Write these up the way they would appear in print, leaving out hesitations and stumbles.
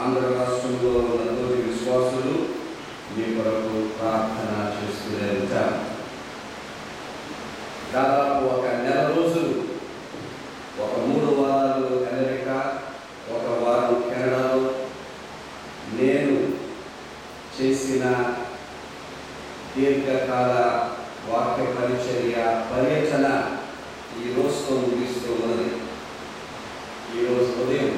ఆంధ్ర రాష్ట్రంలో ఉన్న తోటి విశ్వాసులు మీ కొరకు ప్రార్థన చేస్తూనే ఉంటాం. దాదాపు ఒక నెల రోజులు, ఒక 3 వారాలు అమెరికా, ఒక వారం కెనడాలో నేను చేసిన దీర్ఘకాల వాక్య పరిచర్య పర్యటన ఈ రోజుతో ముగిస్తూ ఉన్నది. ఈరోజు ఉదయం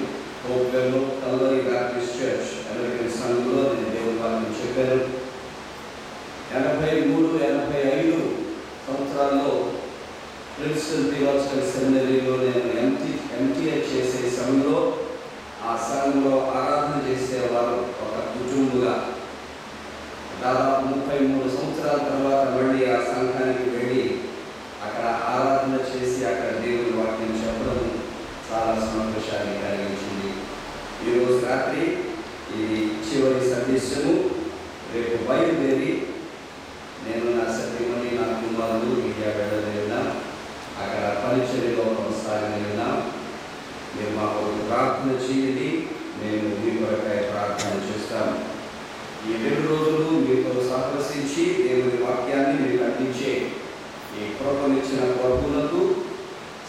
హోప్వెల్లో కల్వరీ బ్యాప్టిస్ట్ చర్చ్ అమెరికన్ సంఘంలో నేను దేవుని వాక్యం చెప్పాను. 83-85 సంవత్సరాల్లో ప్రిన్స్టన్ థియాలజికల్ సెమినరీలో నేను ఎంటీఏ చేసే సమయంలో ఆ సంఘంలో ఆరాధన చేసేవారు ఒక కుటుంబుగా. దాదాపు 33 సంవత్సరాల తర్వాత మళ్ళీ ఆ సంఘానికి వెళ్ళి అక్కడ ఆరాధన చేసి అక్కడ దేవుని వాక్యం చెప్పడం చాలా సంతోషాన్ని కలిగించింది. ఈరోజు రాత్రి ఇది చివరి సందేశము. రేపు బయలుదేరి నేను నా సతీమణి, నా కుమారులు ఇండియా వెళ్ళలేనా, అక్కడ పరిచర్యలో కొనసాగలేనా. మీరు మా కొరకు ప్రార్థన చేయండి, నేను మీ కొరకై ప్రార్థన చేస్తాను. ఈ 2 రోజులు మీతో సహకరించి దేవుని వాక్యాన్ని మీరు అందించే ఈ కృపనిచ్చిన ప్రభువులకు,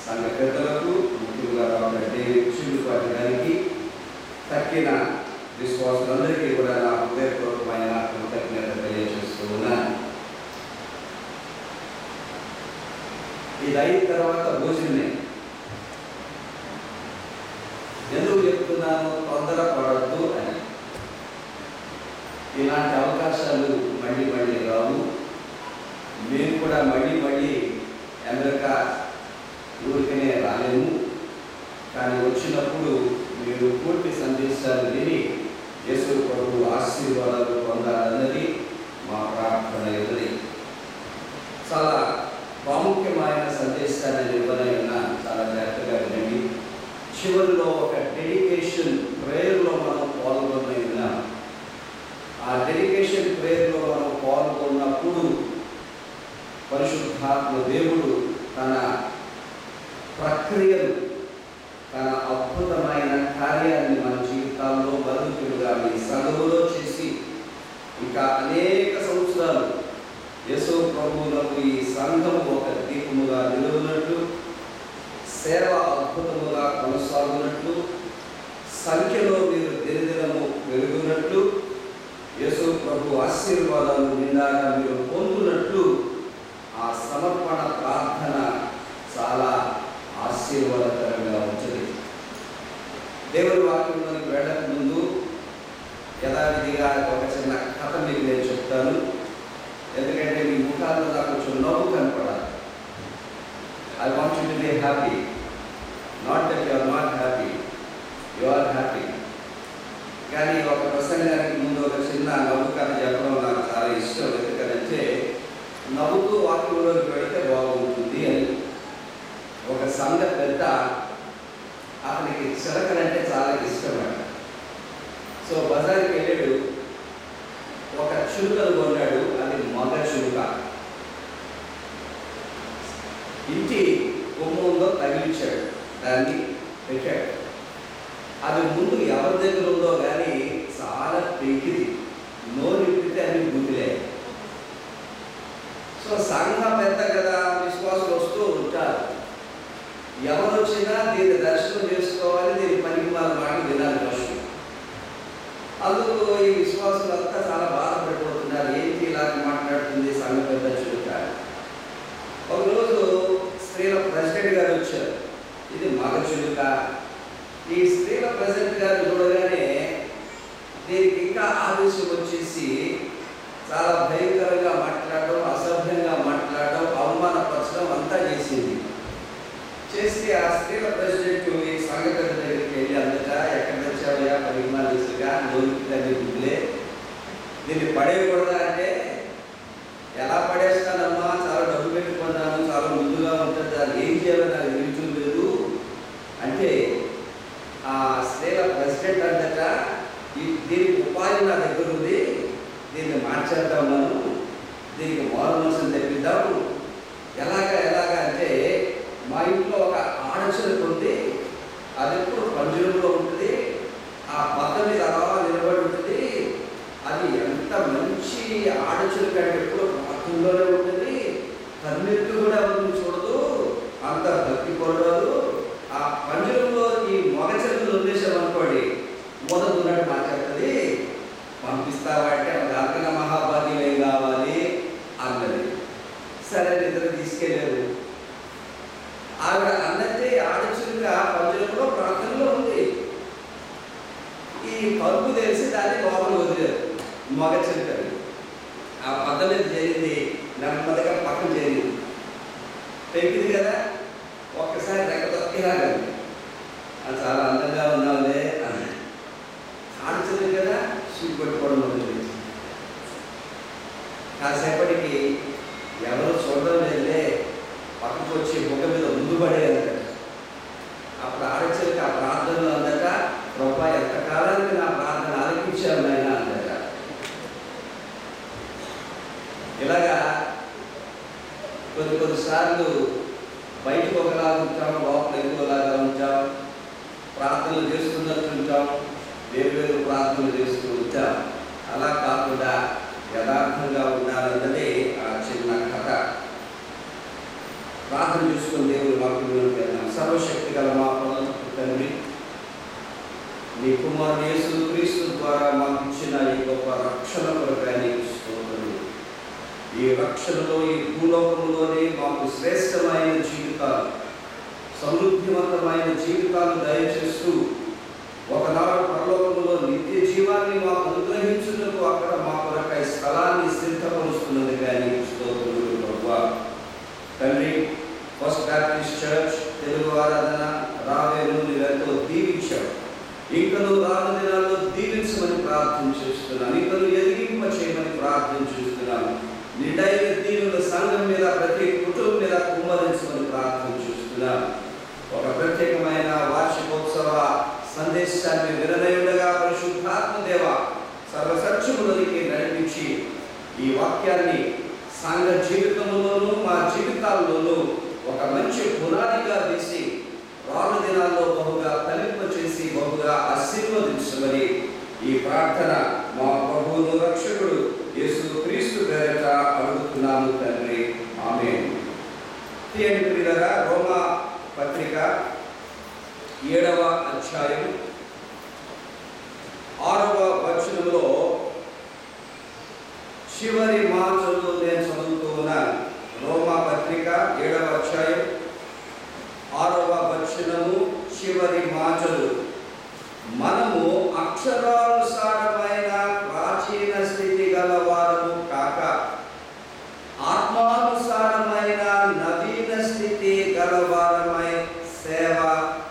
సంఘ పెద్దలకు, ముఖ్యంగా డాక్టర్ డేవిడ్ చిలుపాటి గారికి, తక్కిన విశ్వాసులందరికీ కూడా నా హృదయపూర్వకమైన కృతజ్ఞత తెలియజేస్తూ ఉన్నాను. ఇది అయిన తర్వాత భోజనమే. ఎందుకు చెప్తున్నాను తొందరపడద్దు అని. ఇలాంటి అవకాశాలు మళ్ళీ మళ్ళీ రావు. మేము కూడా మళ్ళీ అమెరికా ఊరికనే రాలేము. కానీ వచ్చినప్పుడు మీరు పూర్తి సందేశాలు విని యేసు ప్రభు ఆశీర్వాదాలు పొందాలన్నది మా ప్రార్థన ఎదురి. చాలా ప్రాముఖ్యమైన సందేశాన్ని ఇవ్వనై ఉన్నాను, చాలా జాగ్రత్తగా వినండి. చివరిలో ఒక డెడికేషన్ ప్రేయర్లో మనం పాల్గొనై ఉన్నాం. ఆ డెడికేషన్ ప్రేయర్లో మనం పాల్గొన్నప్పుడు పరిశుద్ధాత్మ దేవుడు తన ప్రక్రియలు, తన అద్భుతమైన కార్యాన్ని మన జీవితాల్లో బతుకులుగా మీ సంఘములో చేసి ఇంకా అనేక సంవత్సరాలు యేసు ప్రభువులకు ఈ సంఘము ఒక దీపముగా నిలువునట్లు, సేవ అద్భుతముగా కొనసాగునట్లు, సంఖ్యలో మీరు దినదినము పెరుగునట్లు, యేసు ప్రభు ఆశీర్వాదాలు నిండాగా మీరు పొందునట్లు ఆ సమర్పణ ప్రార్థన చాలా ఆశీర్వాదకరంగా ఉంటుంది. దేవుని వాక్యంలోకి వెళ్ళక ముందు యథావిధిగా ఒక చిన్న కథ మీకు నేను చెప్తాను. ఎందుకంటే మీ ముఖాల్లో నాకు కొంచెం నవ్వు కనపడాలి. I want you to be happy, not that you are not happy, you are happy. కానీ ఒక ప్రసంగానికి ముందు ఒక చిన్న నవ్వు కథ చెప్పడం నాకు చాలా ఇష్టం. ఎందుకంటే నవ్వుతూ వాక్యంలోకి వెళితే బాగుంటుంది అని. ఒక సంఘ పెద్ద, అతనికి చిలకలంటే చాలా ఇష్టం అంట. సో బజార్కి వెళ్ళాడు, ఒక చిలుకను కొన్నాడు. అది మగ చిలుక. ఇంటి గుమ్మంలో తగిలించాడు, దాన్ని పెట్టాడు. అది ముందు ఎవరి దగ్గర ఉందో కానీ చాలా పెగిది, నోరిప్పితే అన్ని గుదిలే. సో సంఘ పెద్ద కదా, విశ్వాసులు వస్తూ ఉంటారు. ఎవరు వచ్చినా దీన్ని దర్శనం చేసుకోవాలి, దీని పనికి వాళ్ళ మాట వినాలి ఫస్ట్. అందుకు ఈ విశ్వాసులంతా చాలా బాధపడిపోతున్నారు. ఏంటి ఇలాగ మాట్లాడుతుంది సంఘ పెద్ద చిలుక. ఒకరోజు స్త్రీల ప్రెసిడెంట్ గారు వచ్చారు. ఇది మగ చిలుక. ఈ స్త్రీల ప్రెసిడెంట్ గారు చూడగానే దీనికి ఇంకా ఆవేశం వచ్చేసి చాలా భయంకరంగా మాట్లాడడం, అసభ్యంగా మాట్లాడడం, అవమానపరచడం అంతా చేసింది. చేసి ఆ స్త్రీల ప్రెసిడెంట్ ఈ సంఘ పెద్ద దగ్గరికి వెళ్ళి, అందుక ఎక్కడ తెచ్చావయ్యా పరిమాణిస్తుగా, నోరుకి గుడ్లే, దీన్ని పడేయకూడదా అంటే, ఎలా పడేస్తానమ్మా, చాలా డబ్బు పెట్టుకున్నాను, చాలా ముందుగా ఉంటుంది, దాన్ని ఏం చేయాలో నాకు తెలియటం లేదు అంటే ఆ స్త్రీల ప్రెసిడెంట్ అంతట, దీనికి ఉపాధి నా దగ్గర ఉంది, దీన్ని మార్చేద్దాం, మనం దీనికి మారుమనసును తెప్పిద్దాము. ఎలాగా అంటే, మా ఇంట్లో ఒక ఆడచిలుక ఉంది, అది ఎప్పుడు పంజరంలో ఉంటుంది. ఆ బద్ద మీద అలా ఆడచులు కంటే ఎప్పుడు ప్రార్థనలోనే ఉంటుంది, కన్నెత్తు కూడా ఎవరిని చూడదు, అంత భక్తి కొరడాలు. ఆ పంజరంలో ఈ మగచెరువులు వదిలేసామనుకోండి, మొదలున్నట్టు మాట్లాడుతుంది. పంపిస్తావా అంటే దానికన్నా మహాభాగ్యం ఏం కావాలి అన్నది. సరే నిద్ర తీసుకెళ్ళారు. ఆవిడ అన్నట్టే ఆడచులుగా పంజరంలో ప్రార్థనలో ఉంది. ఈ కలుపు తెలిసి దాన్ని లోపల వదిలేరు మగచెరుకని. ఆ పక్క మీద చేరింది, నెమ్మదిగా పక్కన చేరింది. పెరిగింది కదా, ఒక్కసారి రెక్క తొక్కిరాగండి, అది చాలా అందంగా ఉన్నావులే అని ఆడచులు కదా, సూట్ పెట్టుకోవడం మొదలు. కాసేపటికి ఎవరు చూడడం లేదులే, పక్కకు వచ్చి ముఖ మీద ముందు పడేయాలట. అప్పుడు ఆడచులకి ఆ ప్రార్థనలో అందట, ప్రభా ఎంతకాలానికి నా ప్రార్థన ఆలకించాను నాయన అందట. ఇలాగా కొన్నిసార్లు బయటకు ఒకలాగా ఉంటాం, లోపల ఇంకోలాగా ఉంటాం. ప్రార్థనలు చేస్తున్నట్టు ఉంటాం, వేరు ప్రార్థనలు చేస్తూ ఉంటాం. అలా కాకుండా యథార్థంగా ఉండాలన్నదే ఆ చిన్న కథ. ప్రార్థన చేసుకుని దేవుడు వాక్యంలోకి వెళ్దాం. సర్వశక్తి గల మా తండ్రి, నీ కుమారుడు యేసుక్రీస్తు ద్వారా మాకు ఇచ్చిన ఈ గొప్ప రక్షణ కొరకై నీకు స్తోత్రములు. ఈ రక్షణలో, ఈ భూలోకంలోనే మాకు శ్రేష్టమైన జీవితాలు, సమృద్ధివంతమైన జీవితాలు దయచేస్తూ ఒకనాడు పరలోకంలో నిత్య జీవాన్ని మాకు అనుగ్రహించుటకు అక్కడ మా కొరకై స్థలాన్ని సిద్ధపరుస్తున్నదిగా నీకు స్తోత్రములు ప్రభువా. తండ్రి, ఫస్ట్ బ్యాప్టిస్ట్ చర్చ్ తెలుగు ఆరాధన రావే నుండి ఎంతో దీవించావు. ఇంకను రాను దినాల్లో దీవించమని ప్రార్థన చేస్తున్నాను. ఇంకను ఎదిగింప చేయమని ప్రార్థన చేస్తున్నాను. నిండైన దీవుల సంఘం మీద, ప్రతి కుటుంబం మీద కుమ్మరించమని ప్రార్థన చేస్తున్నాను. ఒక ప్రత్యేకమైన వార్షికోత్సవ సందేశాన్ని విననయుండగా పరిశుద్ధాత్మ దేవ సర్వసత్యములోనికి నడిపించి ఈ వాక్యాన్ని సంఘ జీవితంలోనూ మా జీవితాల్లోనూ ఒక మంచి పునాదిగా వేసి రాను దినాల్లో బహుగా ఫలింపచేసి బహుగా ఆశీర్వదించమని ఈ ప్రార్థన మా ప్రభువును రక్షకుడు యేసుక్రీస్తు పేరిట అడుగుతున్నాము తండ్రి, ఆమేన్. తీయండి ప్రియులారా, రోమా పత్రిక 7వ అధ్యాయం 6వ వచనంలో చివరి మాటలు నేను చదువుతూ ఉన్నాను. రోమా పత్రిక 7వ అధ్యాయం 6వ వచనము చివరి మాటలు. మనము అక్షరానుసారమైన ప్రాచీన స్థితి గలవారము కాక ఆత్మానుసారమైన నవీన స్థితి గలవారమై సేవ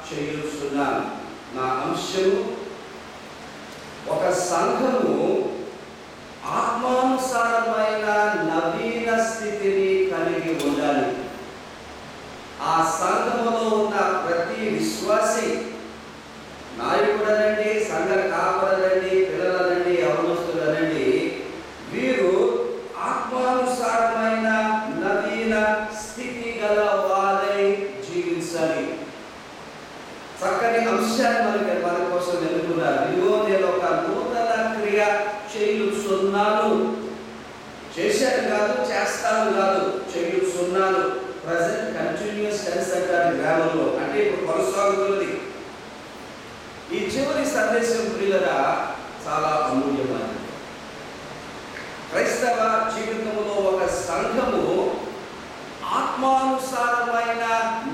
చేయుచున్నాను. నా అంశము, ఒక సంఘము ఆత్మానుసారమైన నవీన స్థితిని కలిగి ఉండాలి. ఆ సంఘములో ఉన్న ప్రతి విశ్వాసి, నాయకుడనండి, సంఘ కాపరులండి, పిల్లలనండి, యవనస్తులనండి, వీరు ఆత్మానుసారమైన నవీన స్థితి గల వారై జీవించాలి. చక్కని అంశాన్ని మన కోసం ఎన్నుకున్నారు. ఇదిగో నేను ఒక నూతన క్రియ చేయుచున్నాను. చేశాను కాదు, చేస్తాను కాదు, చేయుచున్నాను. ప్రజెంట్ కంటిన్యూస్ టెన్స్ అంటారు గ్రామంలో, అంటే ఇప్పుడు కొనసాగుతున్నది. ఈ చివరి సందేశం ప్రియులరా చాలా అమూల్యమైనది. క్రైస్తవ జీవితంలో ఒక సంఘము ఆత్మానుసారమైన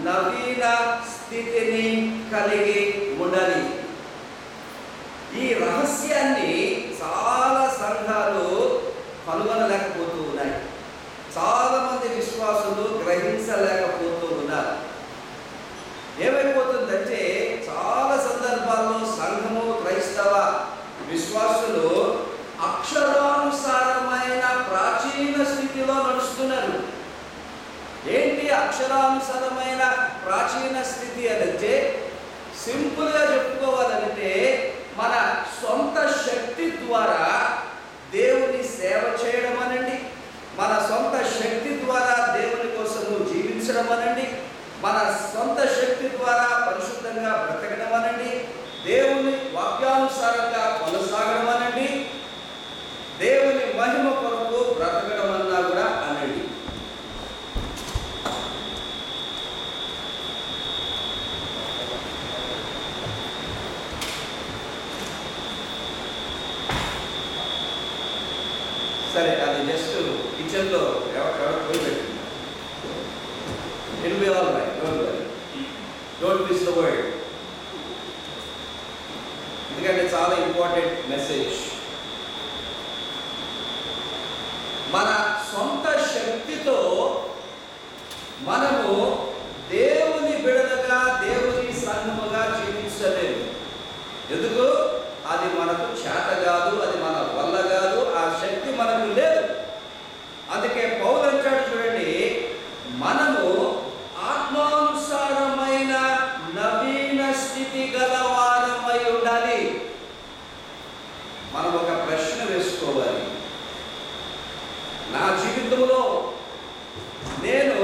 నవీన స్థితిని కలిగి ఉండాలి. ఈ రహస్యాన్ని చాలా సంఘాలు కనుగొనలేకపోతూ ఉన్నాయి. చాలా మంది విశ్వాసులు గ్రహించలేకపోతూ ఉన్నారు. ఏమైపోతుందంటే చాలా సందర్భాల్లో సంఘము, క్రైస్తవ విశ్వాసులు అక్షరానుసారమైన ప్రాచీన స్థితిలో నడుస్తున్నారు. ఏంటి అక్షరానుసారమైన ప్రాచీన స్థితి అంటే? సింపుల్గా చెప్పుకోవాలంటే మన సొంత శక్తి ద్వారా దేవుని సేవ చేయడం అనండి, మన సొంత శక్తి ద్వారా దేవుని కోసము జీవించడం అనండి, మన సొంత శక్తి ద్వారా పరిశుద్ధంగా బ్రతకడం అనండి, దేవుని వాక్యానుసారంగా కొనసాగడం అనండి, దేవుని మహిమ కొరకు సరే, అది జస్ట్ కిచెన్లో ఎవరు పోయి పెట్టింది. It be all right, don't worry, don't miss the word. ఎందుకంటే చాలా ఇంపార్టెంట్ మెసేజ్. మన సొంత శక్తితో మనము దేవుని బిడలుగా, దేవుని సంఘముగా జీవించలేము. ఎందుకు? అది మనకు చేత కాదు, అది మన వల్ల కాదు, ఆ శక్తి మనకు లేదు. అందుకే పౌలు అంటాడు చూడండి, మనము ఆత్మానుసారమైన నవీన స్థితి గలవారమై ఉండాలి. మనం ఒక ప్రశ్న వేసుకోవాలి, నా జీవితంలో నేను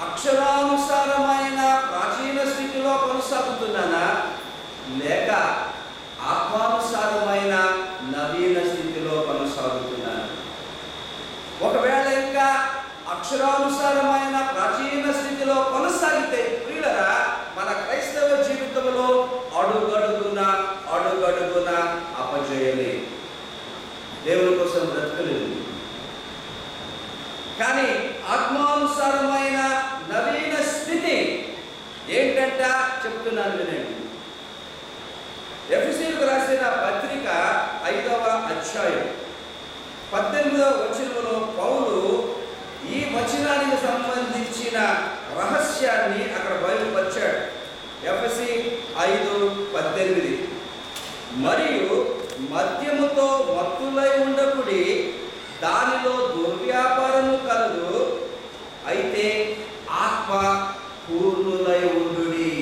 అక్షరానుసారమైన ప్రాచీన స్థితిలో కొనసాగుతున్నానా, లేక ఆత్మానుసారమైన నవీన స్థితిలో కొనసాగుతున్నాను? ఒకవేళ ఇంకా అక్షరానుసారమైన ప్రాచీన స్థితిలో కొనసాగితే ప్రియులరా, మన క్రైస్తవ జీవితంలో అడుగడుగున అపజయమే, దేవుని కోసం బ్రతకలేదు. కానీ ఆత్మానుసారమైన నవీన స్థితి ఏంటంట చెప్తున్నాను వినండి. ఎఫెసీయులకు రాసిన పత్రిక 5వ అధ్యాయం 18వ వచనంలో పౌలు ఈ వచనానికి సంబంధించిన రహస్యాన్ని అక్కడ బయలుపరిచాడు. ఎఫెసీ 5:18, మరియు మద్యముతో మత్తులై ఉండకుడి, దానిలో దుర్వ్యాపారము కలదు, అయితే ఆత్మ పూర్ణులై ఉండుడి.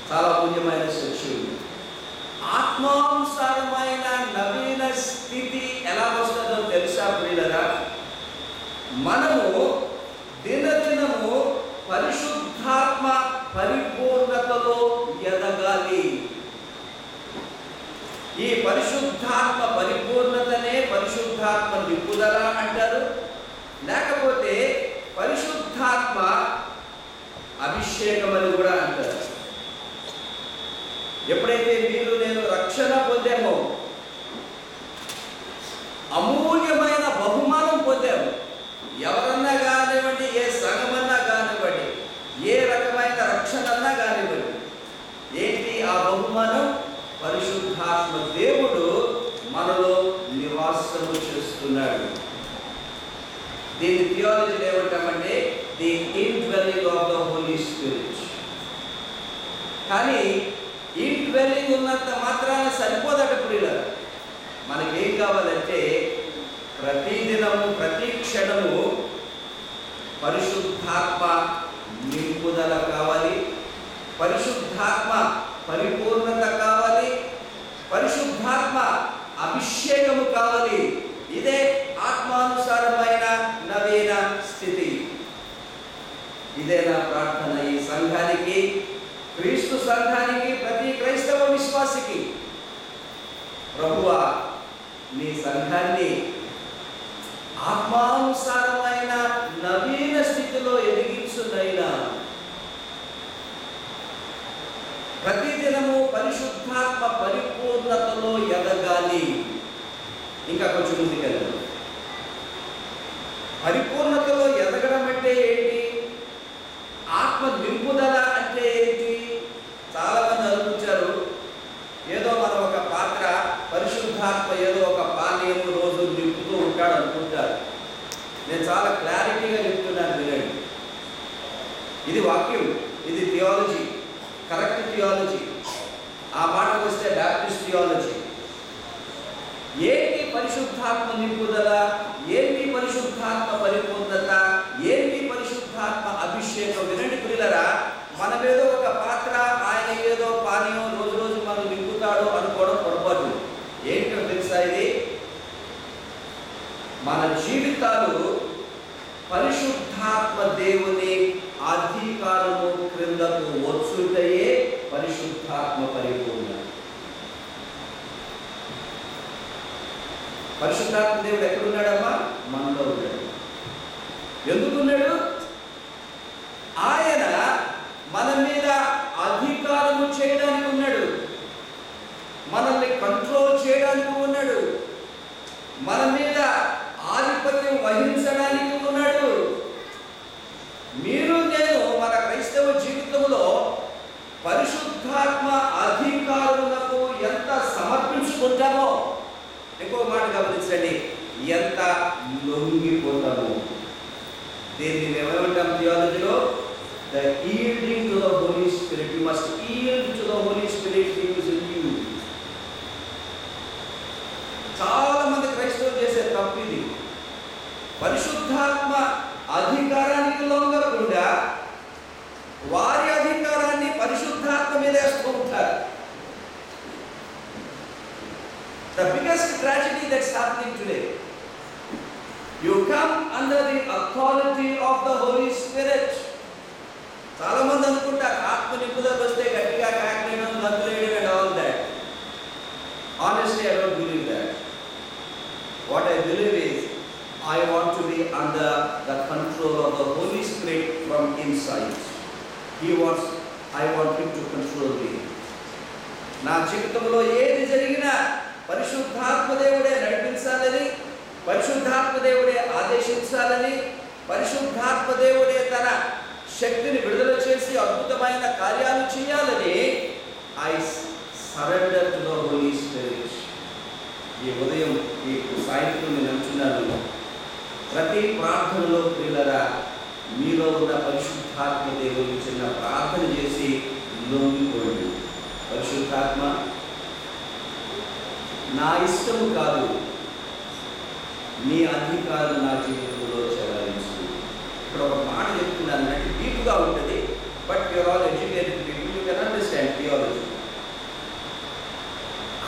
చాలా పుణ్యమైన శిక్షణ. ఆత్మానుసారమైన నవీన స్థితి ఎలా వస్తుందో తెలుసా ప్రియులరా? మనము దినదినము పరిశుద్ధాత్మ పరిపూర్ణతలో ఎదగాలి. ఈ పరిశుద్ధాత్మ పరిపూర్ణతనే పరిశుద్ధాత్మ నింపుదల అంటారు, లేకపోతే పరిశుద్ధాత్మ అభిషేకం అని కూడా అంటారు. ఎప్పుడైతే మీరు నేను రక్షణ పొందామో, అమూల్యమైన బహుమానం పొందాము. ఎవరన్నా కానివ్వండి, ఏ సంఘమన్నా కానివ్వండి, ఏ రకమైన రక్షణ అన్నా కానివ్వండి, ఏంటి ఆ బహుమానం? పరిశుద్ధాత్మ దేవుడు మనలో నివాసము చేస్తున్నాడు. దీని థియాలజీ ఏమంటామంటే the indwelling of the Holy Spirit. కానీ ఇన్‌డ్వెల్లింగ్ ఉన్నంత మాత్రాన సరిపోదట ప్రియులారా. మనకేం కావాలంటే ప్రతిదినము ప్రతి క్షణము పరిశుద్ధాత్మ నింపుదల కావాలి, పరిశుద్ధాత్మ పరిపూర్ణత కావాలి, పరిశుద్ధాత్మ అభిషేకము కావాలి. ఇదే ఆత్మానుసారమైన నవీన స్థితి. ఇదే నా ప్రార్థన ఈ సంఘానికి, క్రీస్తు సంఘానికి, ప్రతి క్రైస్తవ విశ్వాసికి. ప్రభువా, నీ సంఘాన్ని ఆత్మానుసారమైన నవీన స్థితిలో ఎదిగించునైనా, ప్రతిదినము పరిశుద్ధాత్మ పరిపూర్ణతలో ఎదగాలి. ఇంకా కొంచెం ముందుకెళ్ళాలి. పరిపూర్ణతలో ఎదగడం అంటే ఏంటి? ఆత్మ నింపుదల అంటే ఏంటి? చాలా మంది అనుకుంటారు, ఏదో మనం ఒక పాత్ర, పరిశుద్ధాత్మ ఏదో ఒక పానీయం రోజు నింపుతూ ఉంటాడు అనుకుంటారు. నేను చాలా క్లారిటీగా చెప్తున్నాను వినండి. ఇది వాక్యం, ఇది థియాలజీ, కరెక్ట్ థియాలజీ. ఆ మాటకు వస్తే బ్యాప్టిస్ట్ థియాలజీ. ఏంటి పరిశుద్ధాత్మ నింపుదల? ఏంటి పరిశుద్ధాత్మ పరిపూర్ణత? ఏంటి పరిశుద్ధాత్మ అభిషేకం? వినండి ప్రియులారా, మనమేదో ఒక పాత్ర, ఆయన ఏదో పానీయం రోజు రోజు మనం నింపుతాడు అనుకోవడం పొరపాటు. ఏంటో తెలుసా? ఇది మన జీవితాలు పరిశుద్ధాత్మ దేవుని అధికారము క్రిందకు వచ్చుటయే పరిశుద్ధాత్మ పరిపూర్ణ. పరిశుద్ధాత్మ దేవుడు ఎక్కడున్నాడమ్మా? మనలో ఉన్నాడు. ఎందుకున్నాడు? ఆయన మన మీద అధికారము చేయడానికి ఉన్నాడు, మనల్ని కంట్రోల్ చేయడానికి ఉన్నాడు. మన మీద ఆధిపత్యం వహించడానికి ఉన్నాడు. మీరు నేను మన క్రైస్తవ జీవితంలో పరిశుద్ధాత్మ అధికారులకు ఎంత సమర్పించుకుంటామో, ఇంకో మాట గమనించండి, ఎంత లొంగిపోతామో. దీన్ని ఏమంటాం థియాలజీలో? The yielding to the Holy Spirit. You must yield to the Holy Spirit who is in you. చాలా మంది క్రైస్తవులు చేసే తప్పు ఇది. పరిశుద్ధాత్మ అధికారానికి లొంగకుండా వారి అధికారాన్ని పరిశుద్ధాత్మ మీద వేస్తూ ఉంటారు. The biggest tragedy that's happening today. You come under the authority of the Holy Spirit. చాలా మంది అనుకుంటారు ఆత్మ నింపుదల వస్తే గట్టిగా కాకలేయడం, గంతులేయడం and all that. Honestly, I don't believe that. What I believe is I want to be under the control of the Holy Spirit from inside. I want him to control me. నా జీవితంలో ఏది జరిగినా పరిశుద్ధాత్మ దేవుడే నడిపించాలని, పరిశుద్ధాత్మ దేవుడే ఆదేశించాలని, పరిశుద్ధాత్మ దేవుడే తన శక్తిని విడుదల చేసి అద్భుతమైన కార్యాలు చేయాలని I surrender to the Holy Spirit. ఈ ఉదయం ఈ సాయంత్రం నేను అంటున్నాను, ప్రతి ప్రార్థనలో ప్రియులరా మీలో ఉన్న పరిశుద్ధాత్మ దేవుని చిన్న ప్రార్థన చేసి లొంగిపోండి. పరిశుద్ధాత్మ, నా ఇష్టము కాదు, నీ అధికారం నా జీవితంలో చెలాయించు. ఇక్కడ ఒక మాట చెప్తున్నాను, అంటే డీప్గా ఉంటుంది, but you're all educated people, you can understand theology.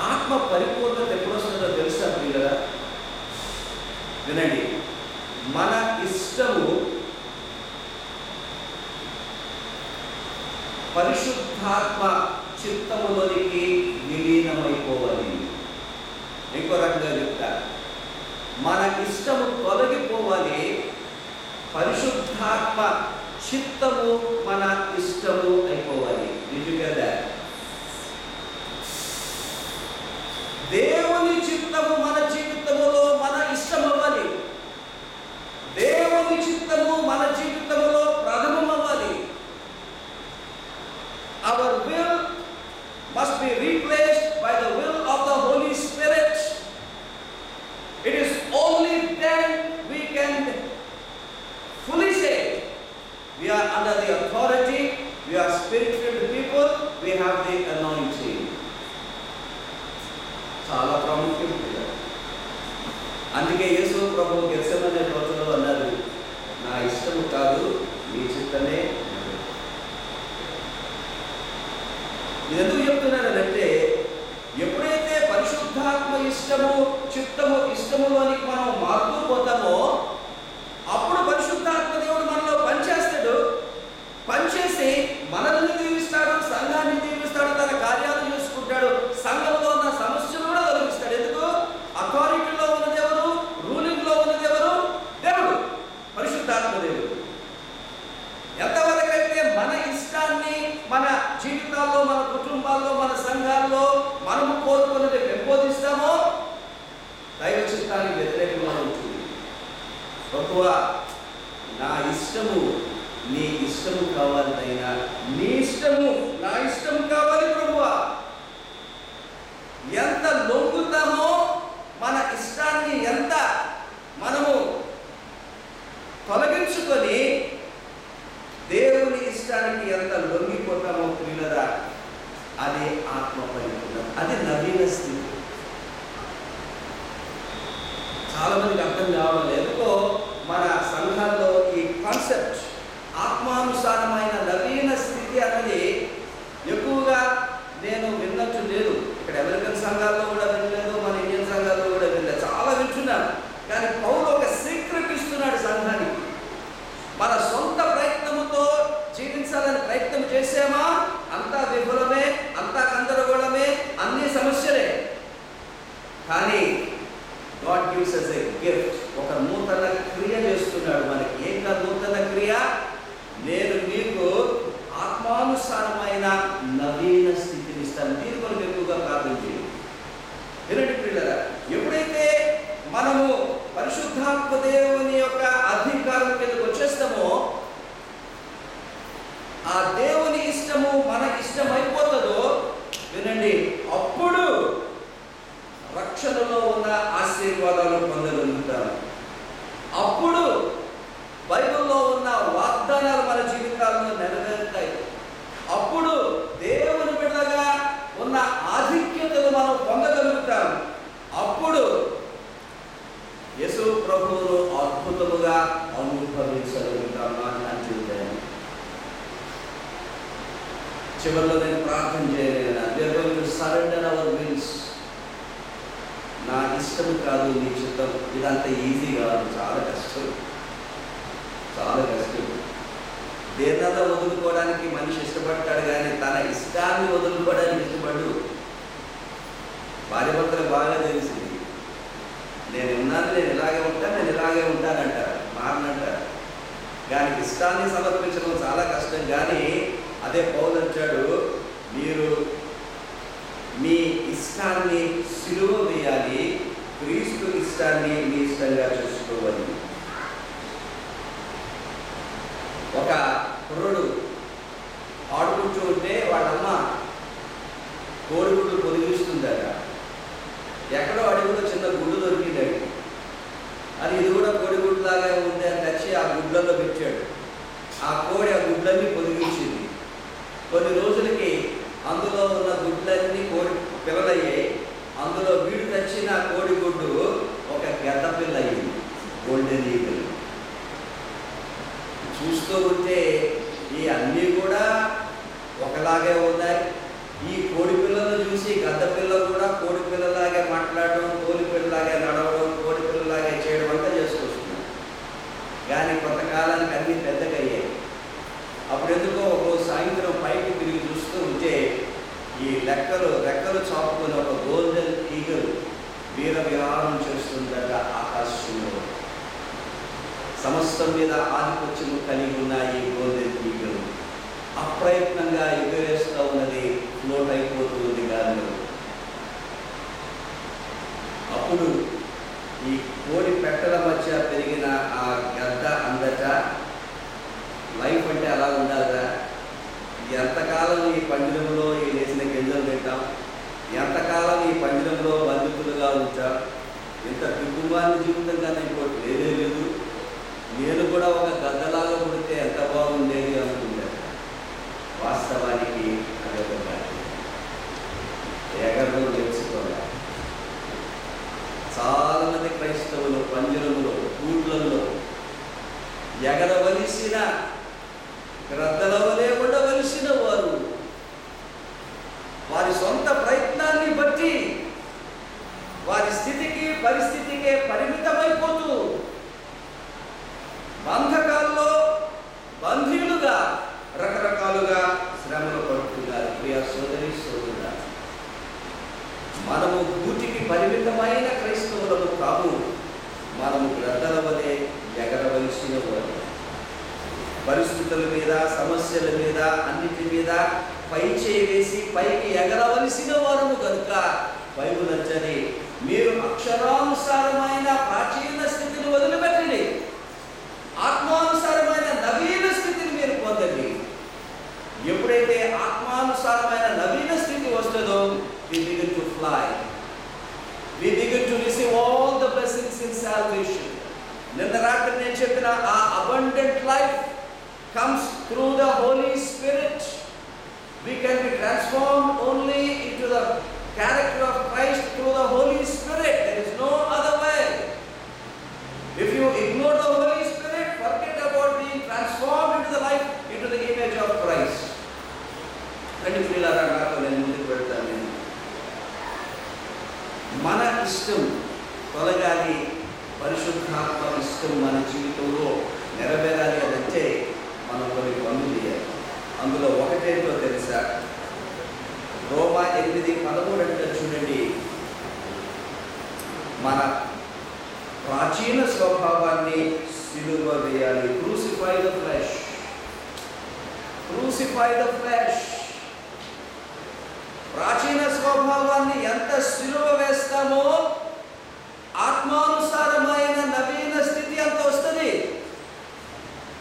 ఆత్మ పరిపూర్ణత ఎప్పుడు వస్తుందో తెలుసా ప్రియులరా? వినండి, మన ఇష్టము పరిశుద్ధాత్మ చిత్తములోనికి విలీనమైపోవాలి. ఇంకో రకంగా చెప్తా, మన ఇష్టము తొలగిపోవాలి, పరిశుద్ధాత్మ చిత్తము మన ఇష్టము అయిపోవాలి. నిజంగా దేవుని చిత్తము మన జీవితములో మన ఇష్టం అవ్వాలి. దేవుని చిత్తము మన జీవితంలో ప్రథమం అవ్వాలి. Our will must be replaced by the will of the Holy Spirit. It is only then we can fully say we are under the authority, we are spirit-filled people, we have the anointing. చాలా ప్రాముఖ్యం. అందుకే యేసు ప్రభువు గెత్సెమనే తోటలో అన్నారు, నా ఇష్టము కాదు నీ చిత్తమే. ఎందుకు చెప్తున్నానంటే, ఎప్పుడైతే పరిశుద్ధాత్మ ఇష్టము చిత్తము ఇష్టములోనికి మనం మారుతూ పోతామో అప్పుడు పరిశుద్ధాత్మ దేవుడు మనలో పనిచేస్తాడు. పనిచేసి మనల్ని దీవిస్తాడు, సంఘాన్ని దీవిస్తాడు, తన కార్యాలు చేసుకుంటాడు, సంఘంలో ఉన్న సమస్యలు కూడా తొలగిస్తాడు. ఎందుకు? అథారిటీలో ఉన్నది ఎవరు? రూలింగ్లో ఉన్నది ఎవరు? దేవుడు, పరిశుద్ధాత్మ దేవుడు. ఎంతవరకైతే మన ఇష్టాన్ని మన జీవితాల్లో, మన కుటుంబాల్లో, మన సంఘాల్లో మనము కోరుకున్నది పెంపొందిస్తామో దైవ చిత్తానికి వ్యతిరేకంగా ఉంటుంది. ప్రభువా, నా ఇష్టము నీ ఇష్టము కావాలి అయినా, నీ ఇష్టము నా ఇష్టము కావాలి ప్రభువా. ఎంత లొంగుతామో, మన ఇష్టాన్ని ఎంత మనము తొలగించుకొని దేవుని ఇష్టానికి ఎంత లొంగిపోతామో ప్రియులరా, అదే ఆత్మ పరిపూర్ణం, అది నవీన స్థితి. చాలా మందికి అర్థం కావాలి. ఎందుకో మన సంఘాల్లో ఈ కాన్సెప్ట్ ఆత్మానుసారమైన నవీన స్థితి అన్నది ఎక్కువగా నేను విన్నట్టు లేదు. ఇక్కడ అమెరికన్ సంఘాల్లో కూడా వినలేదు, మన ఇండియన్ సంఘాల్లో కూడా వినలేదు, చాలా వింటున్నాను. కానీ పౌలు ఒక సీక్రెట్ ఇస్తున్నాడు సంఘానికి. మన సొంత ప్రయత్నముతో జీవించాలని ప్రయత్నం చేసామా, అంతా విఫలమే, అంతా గందరగోళమే, అన్ని సమస్యలే. కానీ God gives us a gift. ఒక నూతన క్రియ చేస్తున్నాడు మనకి. ఏంటా నూతన క్రియ? నేను మీకు ఆత్మానుసారమైన నవీన స్థితిని ఇస్తాను. దీని కొరకు ఎక్కువగా ప్రార్థన చేయండి. ఉన్న ఆశీర్వాదాలు పొందగలుగుతాము. అప్పుడు బైబిల్లో ఉన్న వాగ్దానాలు మన జీవితాల్లో నెరవేరుతాయి. అప్పుడు దేవుని బిడ్డగా ఉన్న ఆధిక్యతలు మనం పొందగలుగుతాం. అప్పుడు యేసు ప్రభువును అద్భుతముగా అనుభవించగలుగుతామా అని చెప్తాను. చివరిలో నేను ప్రార్థన చేయలేను. Surrender our wills. నా ఇష్టం కాదు నీ చిత్తం. ఇదంతా ఈజీ కాదు, చాలా కష్టం, చాలా కష్టం. దేన్నన్నా వదులుకోవడానికి మనిషి ఇష్టపడతాడు, కానీ తన ఇష్టాన్ని వదులుకోవడానికి ఇష్టపడు. భార్య భర్తలకు బాగా తెలిసింది. నేను ఉన్నాను, నేను ఇలాగే ఉంటానంటారు, మారనంటారు. కానీ ఇష్టాన్ని సమర్పించడం చాలా కష్టం. కానీ అదే పౌలు అంటాడు, మీరు మీ ఇష్టాన్ని సిలువ వేయాలి, క్రీస్తు ఇష్టాన్ని మీ ఇష్టంగా చూసుకోవాలి. ఒక కుర్రుడు ఆడుకుంటూ ఉంటే వాళ్ళమ్మ కోడిగుడ్లు పొదిగిస్తుందట. ఎక్కడో అడుగులో చిన్న గుడ్డు దొరికిందట. అది ఇది కూడా కోడిగుడ్డు లాగా ఉంది అని తెచ్చి ఆ గుడ్లలో పెట్టాడు. ఆ కోడి ఆ గుడ్లన్నీ పొదిగించింది. కొన్ని రోజులకి అందులో ఉన్న గుడ్లన్నీ కోడి పిల్లలయ్యాయి. అందులో వీడు తెచ్చిన కోడిగుడ్డు ఒక గద్ద పిల్ల అయ్యింది, గోల్డెన్ ఈగల్. చూస్తూ ఉంటే ఈ అన్నీ కూడా ఒకలాగే ఉన్నాయి. ఈ కోడి పిల్లలను చూసి గద్ద పిల్లలు కూడా కోడి పిల్లలాగే మాట్లాడడం, కోడి పిల్లలాగే నడవడం, కోడి పిల్లలాగే చేయడం అంతా చేసుకొస్తున్నారు. కానీ కొంతకాలానికి అన్నీ పెద్దగా అయ్యాయి. అప్పుడు ఎందుకో ఒక సాయంత్రం పైకి తిరిగి చూస్తూ ఉంటే ఈ రెక్కలు చాపుకొని ఒక గోల్డెన్ ఈగల్ వీర విహారం చేస్తుందట ఆకాశంలో. సమస్తం మీద ఆధిపత్యము కలిగి ఉన్న ఈ గోల్డెన్ ఈగల్ అప్రయత్నంగా ఎగురేస్తూ ఉన్నది, ఫ్లోట్ అయిపోతుంది గాలిలో. అప్పుడు ఈ కోడి పెట్టల మధ్య పెరిగిన ఆ గద్ద అందట లైఫ్ అంటే అలా ఉండాలిరా. ఎంతకాలం ఈ పంజరంలో ఈ లేచిన గింజలు తింటాం, ఎంతకాలం ఈ పంజరంలో బంధితులుగా ఉంటాం, ఇంత కుటుంబాన్ని జీవితంగా ఇంకోటి లేదే లేదు. నేను కూడా ఒక గద్దలాగా పుడితే ఎంత బాగుండేది అనుకుంటాను. వాస్తవానికి అదే ఎగరలో నేర్చుకోవాలి. చాలా మంది క్రైస్తవులు పంజరంలో, గూట్లలో ఎగరవలసిన గ్రద్దల వలె ఉండవలసిన వారు వారి సొంత ప్రయత్నాన్ని బట్టి వారి స్థితికి పరిస్థితికే పరిమితమైపోతూ బంధకాల్లో బంధీలుగా రకరకాలుగా శ్రమలు పడుతున్నారు. ప్రియ సోదరి సోదరుడా, మనము గూటికి పరిమితమైన క్రైస్తవులము కాము. మనము గ్రద్దల వలె ఎగరవలసిన వారు. పరిస్థితుల మీద, సమస్యల మీద, అన్నిటి మీద పై చేయి వేసి పైకి ఎగరవలసిన వారము కనుక బైబిల్ అంటది, మీరు అక్షరానుసారమైన ప్రాచీన స్థితిని వదిలిపెట్టండి, ఆత్మానుసారమైన నవీన స్థితిని మీరు పొందండి. ఎప్పుడైతే ఆత్మానుసారమైన నవీన స్థితి వస్తుందో we begin to fly. We begin to receive all the blessings in salvation. నిన్న రాత్రి నేను చెప్పిన ఆ abundant life comes through the Holy Spirit. We can be transformed only into the character of Christ through the Holy Spirit. There is no other way. If you ignore the Holy Spirit, forget about being transformed into the life, into the image of Christ. Kandi ప్రియులారా, నాతో నేను ముందుకు వెళ్తాను. మన ఇష్టం తొలగాలి, పరిశుద్ధాత్మ ఇష్టం మన జీవితంలో నెరవేరాలి అదంటే మనం కొన్ని పనులు చేయాలి. అందులో ఒకటేంటో తెలుసా? రోమా 8:13 అంటే చూడండి, మన ప్రాచీన స్వభావాన్ని సిలువ వేయాలి. Crucify the flesh, crucify the flesh. ప్రాచీన స్వభావాన్ని ఎంత సిలువ వేస్తామో ఆత్మానుసారమైన నవీన స్థితి అంత వస్తుంది.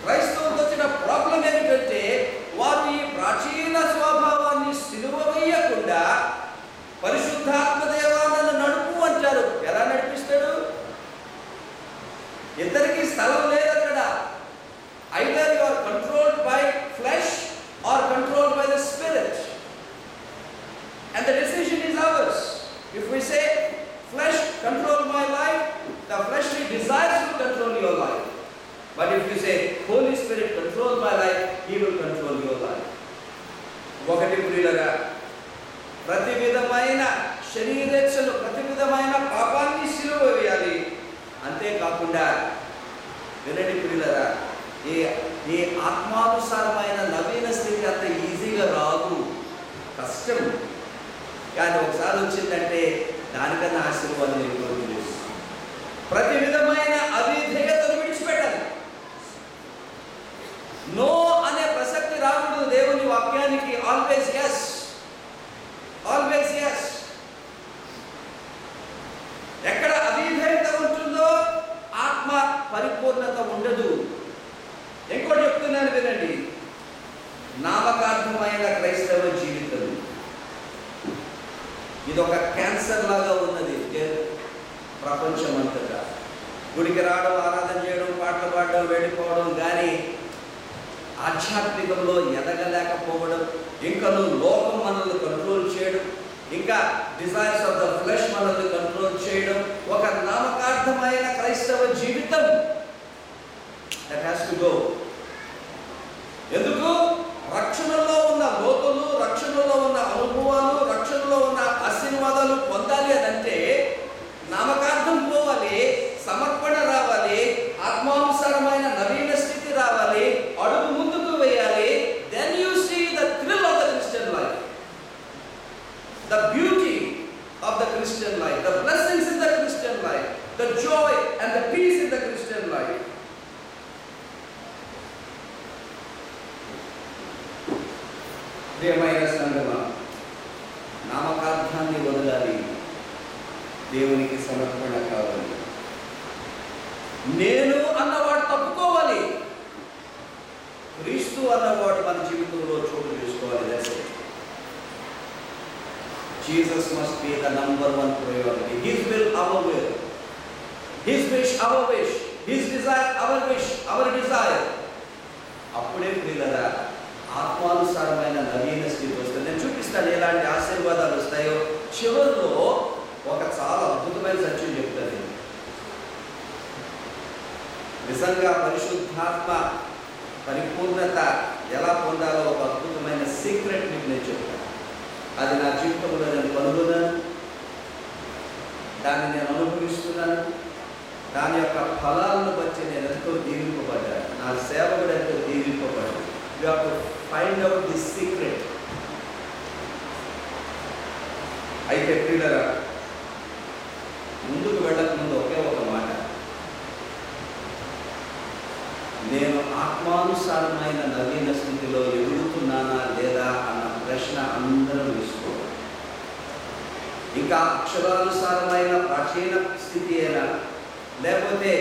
క్రైస్తవులకు వచ్చిన ప్రాబ్లం ఏమిటంటే వారు ఈ ప్రాచీన స్వభావాన్ని సిలువ వేయకుండా పరిశుద్ధాత్మ దేవా నన్ను నడుపు అంటారు. ఎలా ఇద్దరికి స్థలం లేదు అక్కడ. Either you are controlled by flesh or controlled by the Spirit, and the decision is ours. If we say flesh control my life, the fleshly desires will control your life. But if you say Holy Spirit control my life, he will control your life. ఒకటి ప్రియులరా, ప్రతి విధమైన శరీరేచ్ఛలు, ప్రతి విధమైన పాపాన్ని సిలువ వేయాలి. అంతేకాకుండా వినండి ప్రియులరా, ఏ ఆత్మానుసారమైన నవీన స్థితి అంత ఈజీగా రాదు, కష్టం. కానీ ఒకసారి వచ్చిందంటే దానికన్నా ఆశీర్వాదం ఎక్కువ. ప్రతి విధమైన అవిధేయతను విడిచిపెట్టాలి. నో అనే ప్రసక్తి రాకూడదు దేవుని వాక్యానికి. Always yes, always yes. ఎక్కడ అవిధేయత ఉంటుందో ఆత్మ పరిపూర్ణత ఉండదు. ఇంకోటి చెప్తున్నాను వినండి, నామకార్థమైన క్రైస్తవ జీవితం ఇది ఒక క్యాన్సర్ లాగా ఉన్నది ప్రపంచం అంతటా. గుడికి రావడం, ఆరాధన చేయడం, పాటలు పాడడం, వెళ్ళిపోవడం, కానీ ఆధ్యాత్మికంలో ఎదగలేకపోవడం, ఇంకను లోకం మనల్ని కంట్రోల్ చేయడం, ఇంకా డిజైర్స్ ఆఫ్ ద ఫ్లెష్ మనల్ని కంట్రోల్ చేయడం, ఒక నామకార్థమైన క్రైస్తవ జీవితం దట్ హ్యాస్ టు గో. ఎందుకు? రక్షణలో ఉన్న లోతులు, రక్షణలో ఉన్న అనుభవాలు, రక్షణలో ఉన్న ఆశీర్వాదాలు పొందాలి అనంటే నామకార్థం పోవాలి, సమర్పణ రావాలి, ఆత్మానుసారమైన నవీన స్థితి రావాలి, అడుగు ముందుకు వేయాలి. Then you see the thrill of the Christian life, the beauty of the Christian life, the blessings in the Christian life, the joy and the peace in the Christian life. ప్రియమైన సంగమా, నామకార్థాన్ని వదలాలి, దేవునికి సమర్పణ కావాలి. నేను అన్నవాడు తప్పుకోవాలి, క్రీస్తు అన్నవాడు మన జీవితంలో చోటు చేసుకోవాలి. Jesus must be the number one priority. His will, our will. His wish, our wish. His desire, our wish, our desire. అప్పుడే ప్రియులారా ఆత్మానుసారమైన నవీన స్థితి వస్తుంది. నేను చూపిస్తాను ఎలాంటి ఆశీర్వాదాలు వస్తాయో. చివరిలో ఒక చాలా అద్భుతమైన సత్యం చెప్తాను. నిజంగా పరిశుద్ధాత్మ పరిపూర్ణత ఎలా పొందాలో ఒక అద్భుతమైన సీక్రెట్ మీకు నేను చెప్తాను. అది నా జీవితంలో నేను కనుగొన్నాను, దాన్ని నేను అనుభవిస్తున్నాను. దాని యొక్క ఫలాలను బట్టి నేను ఎంతో దీవింపబడ్డాను, నా సేవ కూడా ఎంతో దీవింపబడ్డాను. You have to find out this secret. అయితే ప్రియులారా, ముందుకు వెళ్ళక ముందు ఒకే ఒక మాట, నేను ఆత్మానుసారమైన నవీన స్థితిలో ఎదుగుతున్నానా లేదా అన్న ప్రశ్న అందరం వేసుకోవాలి. ఇంకా అక్షరానుసారమైన ప్రాచీన స్థితి అయినా లేకపోతే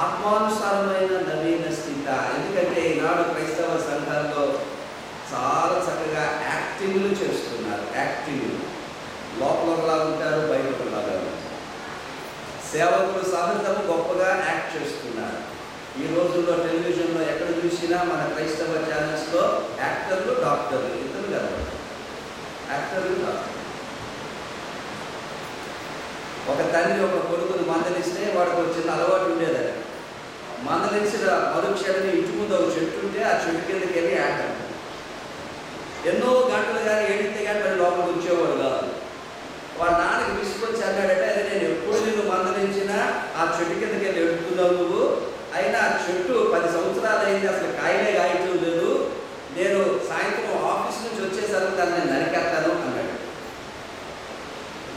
ఆత్మానుసారమైన నవీన స్థితి. ఎందుకంటే ఈనాడు క్రైస్తవ సంఘాల్లో చాలా చక్కగా యాక్టింగ్లు చేస్తున్నారు. యాక్టింగ్లు లోపలలా ఉంటారు, బయటలాగా ఉంటారు. సేవకులు సహజము గొప్పగా యాక్ట్ చేస్తున్నారు. ఈ రోజుల్లో టెలివిజన్లో ఎక్కడ చూసినా మన క్రైస్తవ ఛానల్స్లో యాక్టర్లు, డాక్టర్లు ఇద్దరు కదా. యాక్టర్లు, డాక్టర్లు. ఒక తండ్రి ఒక కొడుకుని మందలిస్తే వాడికి ఒక చిన్న అలవాటు ఉండేది. మందలించిన మరుక్షణని ఇంటి ముందు ఒక చెట్టు ఉంటే ఆ చెట్టు కిందకి వెళ్ళి యాక్ట్ అంటారు. ఎన్నో గంటలు కానీ ఏడితే కానీ మరి లోపలికి వచ్చేవాడు కాదు. వాడు నాన్నకి విసుకొచ్చి అన్నాడంటే, అదే నేను ఎప్పుడు నిన్ను మందలించినా ఆ చెట్టు కిందకి వెళ్ళి ఎడుతున్నావు నువ్వు, అయినా ఆ చెట్టు 10 సంవత్సరాలు అయింది, అసలు కాయలే కాయటం లేదు, నేను సాయంత్రం ఆఫీస్ నుంచి వచ్చేసరికి దాన్ని నేను నరికేస్తాను అన్నాడు.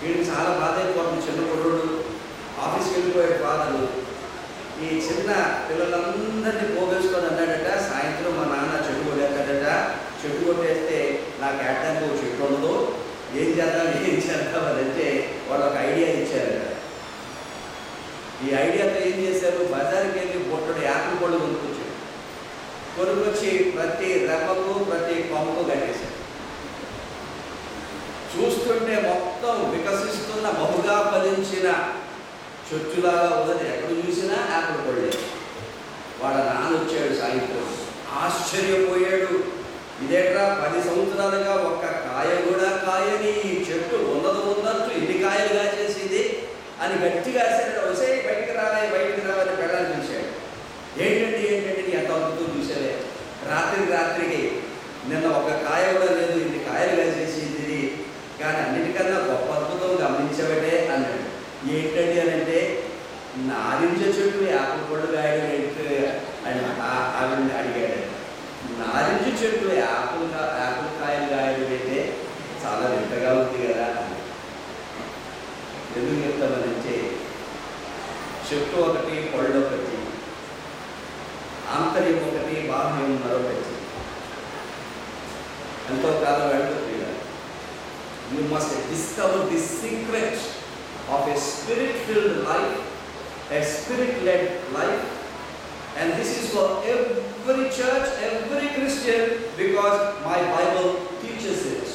వీడికి చాలా బాధ అయిపోతుంది. చిన్న కొడుడు ఆఫీస్కి వెళ్ళిపోయాడు ఫాదరు. ఈ చిన్న పిల్లలందరినీ పోగేసుకొని అన్నాడట, సాయంత్రం మా నాన్న చెట్టు కొట్టేస్తాడట, చెట్టు కొట్టేస్తే నాకు ఏటానికి ఒక చెట్టు ఉండదు, ఏం చేద్దాం అని అంటే వాళ్ళు ఒక ఐడియా ఇచ్చారట. ఈ ఐడియాతో ఏం చేశారు, బజార్కి వెళ్ళి బొట్టడు యాపిల్ పళ్ళు కొనుక్కొచ్చాడు. కొనుక్కొచ్చి ప్రతి రెమ్మకు ప్రతి కొమ్మకు కట్టేశాడు. చూస్తుంటే మొత్తం వికసిస్తున్న బహుగా ఫలించిన చొచ్చులాగా ఉన్నది, ఎక్కడ చూసినా యాపిల్ పళ్ళే. వాళ్ళ నాన్న వచ్చాడు సాయంత్రం, ఆశ్చర్యపోయాడు. ఇదేట్రా 10 సంవత్సరాలుగా ఒక్క కాయ కూడా కాయని ఈ చెట్టు ఉన్నట్టు ఎన్ని కాయలు కాచేసింది అని గట్టిగా అసలు వసే బయటికి రావాలి పెళ్ళాన్ని చూశాడు. ఏంటండి ఎంత అద్భుతం చూసావే, రాత్రికి నిన్న ఒక కాయ కూడా లేదు, ఇన్ని కాయలు కాసేసింది ఇది, కానీ అన్నిటికన్నా గొప్ప అద్భుతం గమనించబడే అన్నాడు. ఏంటండి అని అంటే, నారింజ చెట్టు యాపిల్ పళ్ళు కాయడం ఏంటి అని ఆవిడని అడిగాడు. నారింజ చెట్టు యాపిల్ కాయలు కాయడం అయితే చాలా వింతగా ఉంది కదా. ఎందుకు చెప్తామనంటే, చెట్టు ఒకటి, పళ్ళు ఒకటి, ఆంతర్యం ఒకటి, బాహ్యం మరొకటి. ఎంతో కాలం వెళ్తుంది. You must discover the secret of a spirit-filled life, a spirit-led life, and this is for every church, every Christian, because my Bible teaches it.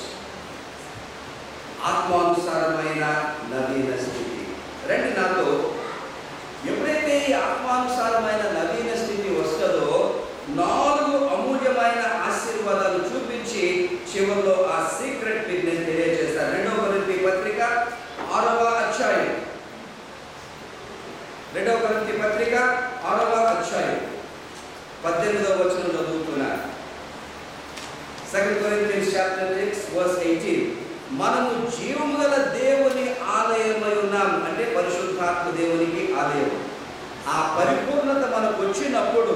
ఆత్మానుసారమైన నవీన స్థితి. రండి నాతో. ఎప్పుడైతే ఈ ఆత్మానుసారమైన నవీన స్థితి వస్తుందో 4 అమూల్యమైన ఆశీర్వాదాలు చూపించి చివరిలో ఆ సీక్రెట్ బిజినెస్ తెలియజేస్తారు. 2 కొరింథీ పత్రిక 6వ అధ్యాయం 18వ వచనం చదువుతున్నారు. 2 Corinthians chapter 6 verse 18. మనము జీవము గల దేవుని ఆలయమై ఉన్నాము. అంటే పరిశుద్ధాత్మ దేవునికి ఆలయం. ఆ పరిపూర్ణత మనకు వచ్చినప్పుడు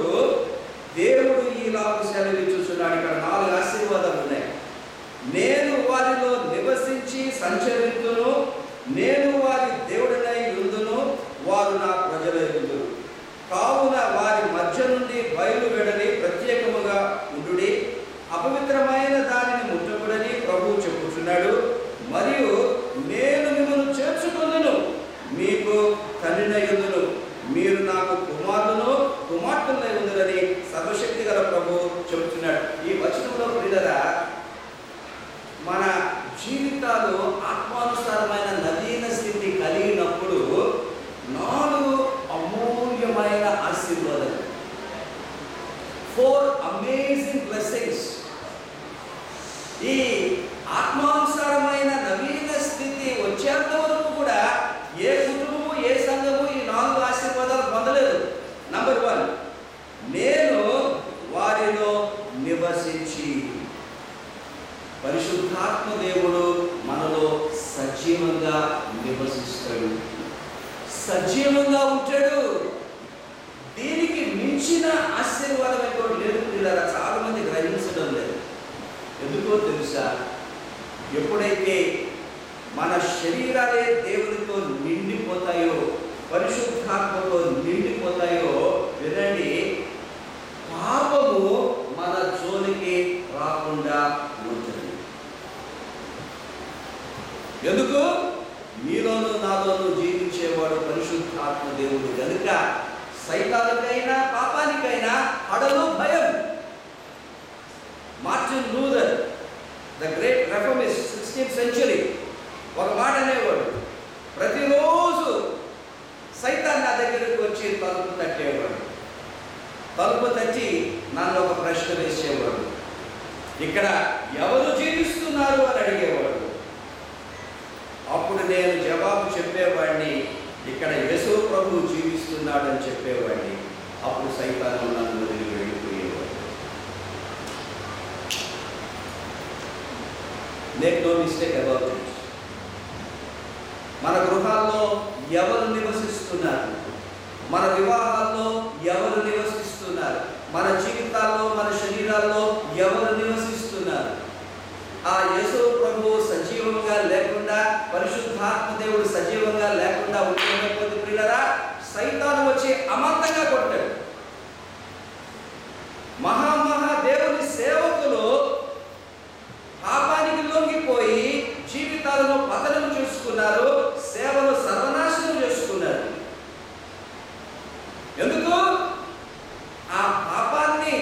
దేవుడు ఈలాగు సెలవిచ్చుచున్నాడు. ఇక్కడ 4 ఆశీర్వాదాలు ఉన్నాయి. నేను వారిలో నివసించి సంచరింతును, నేను వారి దేవుడినై ఉందును, వారు నా ప్రజలై ఉందురు. కావున వారి మధ్య నుండి బయలువెడలి ప్రత్యేకముగా ఉండుడి, అపవిత్రమైన దానిని ముట్టకుడని ప్రభువు చెప్పుచున్నాడు. మరియు నేను మిమ్మల్ని చేర్చుకొందును, మీకు తండ్రినై ఉందును, మీరు నాకు కుమార్తెలై ఉందురని సర్వశక్తి గల ప్రభువు చెబుతున్నాడు. ఈ వచనంలో ప్రియులారా, మన జీవితాలు ఆత్మానుసారమైన నవీన స్థితి కలిగినప్పుడు 4 అమూల్యమైన ఆశీర్వాదాలు, 4 అమేజింగ్ బ్లెస్సింగ్స్. ఈ ఆత్మానుసారమైన నవీన స్థితి వచ్చేంత వరకు కూడా ఏ కుటుంబము, ఏ సంఘము ఈ 4 ఆశీర్వాదాలు పొందలేదు. నంబర్ 1, నేను వారిలో నివసించి. పరిశుద్ధాత్మ దేవుడు మనలో సజీవంగా నివసిస్తాడు, సజీవంగా ఉంటాడు. దీనికి మించిన ఆశీర్వాదం ఎక్కువ లేదు పిల్లరా. చాలా మంది గ్రహించడం లేదు. ఎందుకో తెలుసా? ఎప్పుడైతే మన శరీరాలే దేవునితో నిండిపోతాయో, పరిశుద్ధాత్మతో నిండిపోతాయో, వినండి, పాపము మన జోలికి రాకుండా ఉంటుంది. ఎందుకు? మీలోనూ నాలోనూ జీవించేవాడు పరిశుద్ధాత్మ దేవుడు కనుక సైతానికైనా పాపానికైనా హడలు భయం. Martin Luther, the great reformist, 16th century, ఒక మాట అనేవాడు, ప్రతిరోజు సైతాన్ నా దగ్గరికి వచ్చి తలుపు తట్టేవాడు. తలుపు తట్టి నన్ను ఒక ప్రశ్న వేసేవాడు. ఇక్కడ ఎవరు జీవిస్తున్నారు అని అడిగేవాడు. అప్పుడు నేను జవాబు చెప్పేవాడిని, ఇక్కడ యేసు ప్రభువు జీవిస్తున్నాడు అని చెప్పేవాడిని. అప్పుడు సైతాను నన్ను వదిలి వెళ్ళిపోయేవాడు. Make no mistake about it. మన గృహాల్లో ఎవరు నివసిస్తున్నారు? మన వివాహాల్లో ఎవరు నివసిస్తున్నారు? మన జీవితాల్లో, మన శరీరాల్లో ఎవరు నివసిస్తున్నారు? ఆ యేసు ప్రభువు సజీవంగా లేకుండా, పరిశుద్ధాత్మ దేవుడు సజీవంగా లేకుండా ఉంటున్నప్పుడు ప్రియులారా, సైతాను వచ్చి అమాంతంగా కొట్టాడు. దేవుని సేవకులు పాపానికి లొంగిపోయి జీవితాలను పతనం చేసుకున్నారు, సేవను సర్వనాశనం చేసుకున్నారు. ఎందుకు? ఆ పాపాన్ని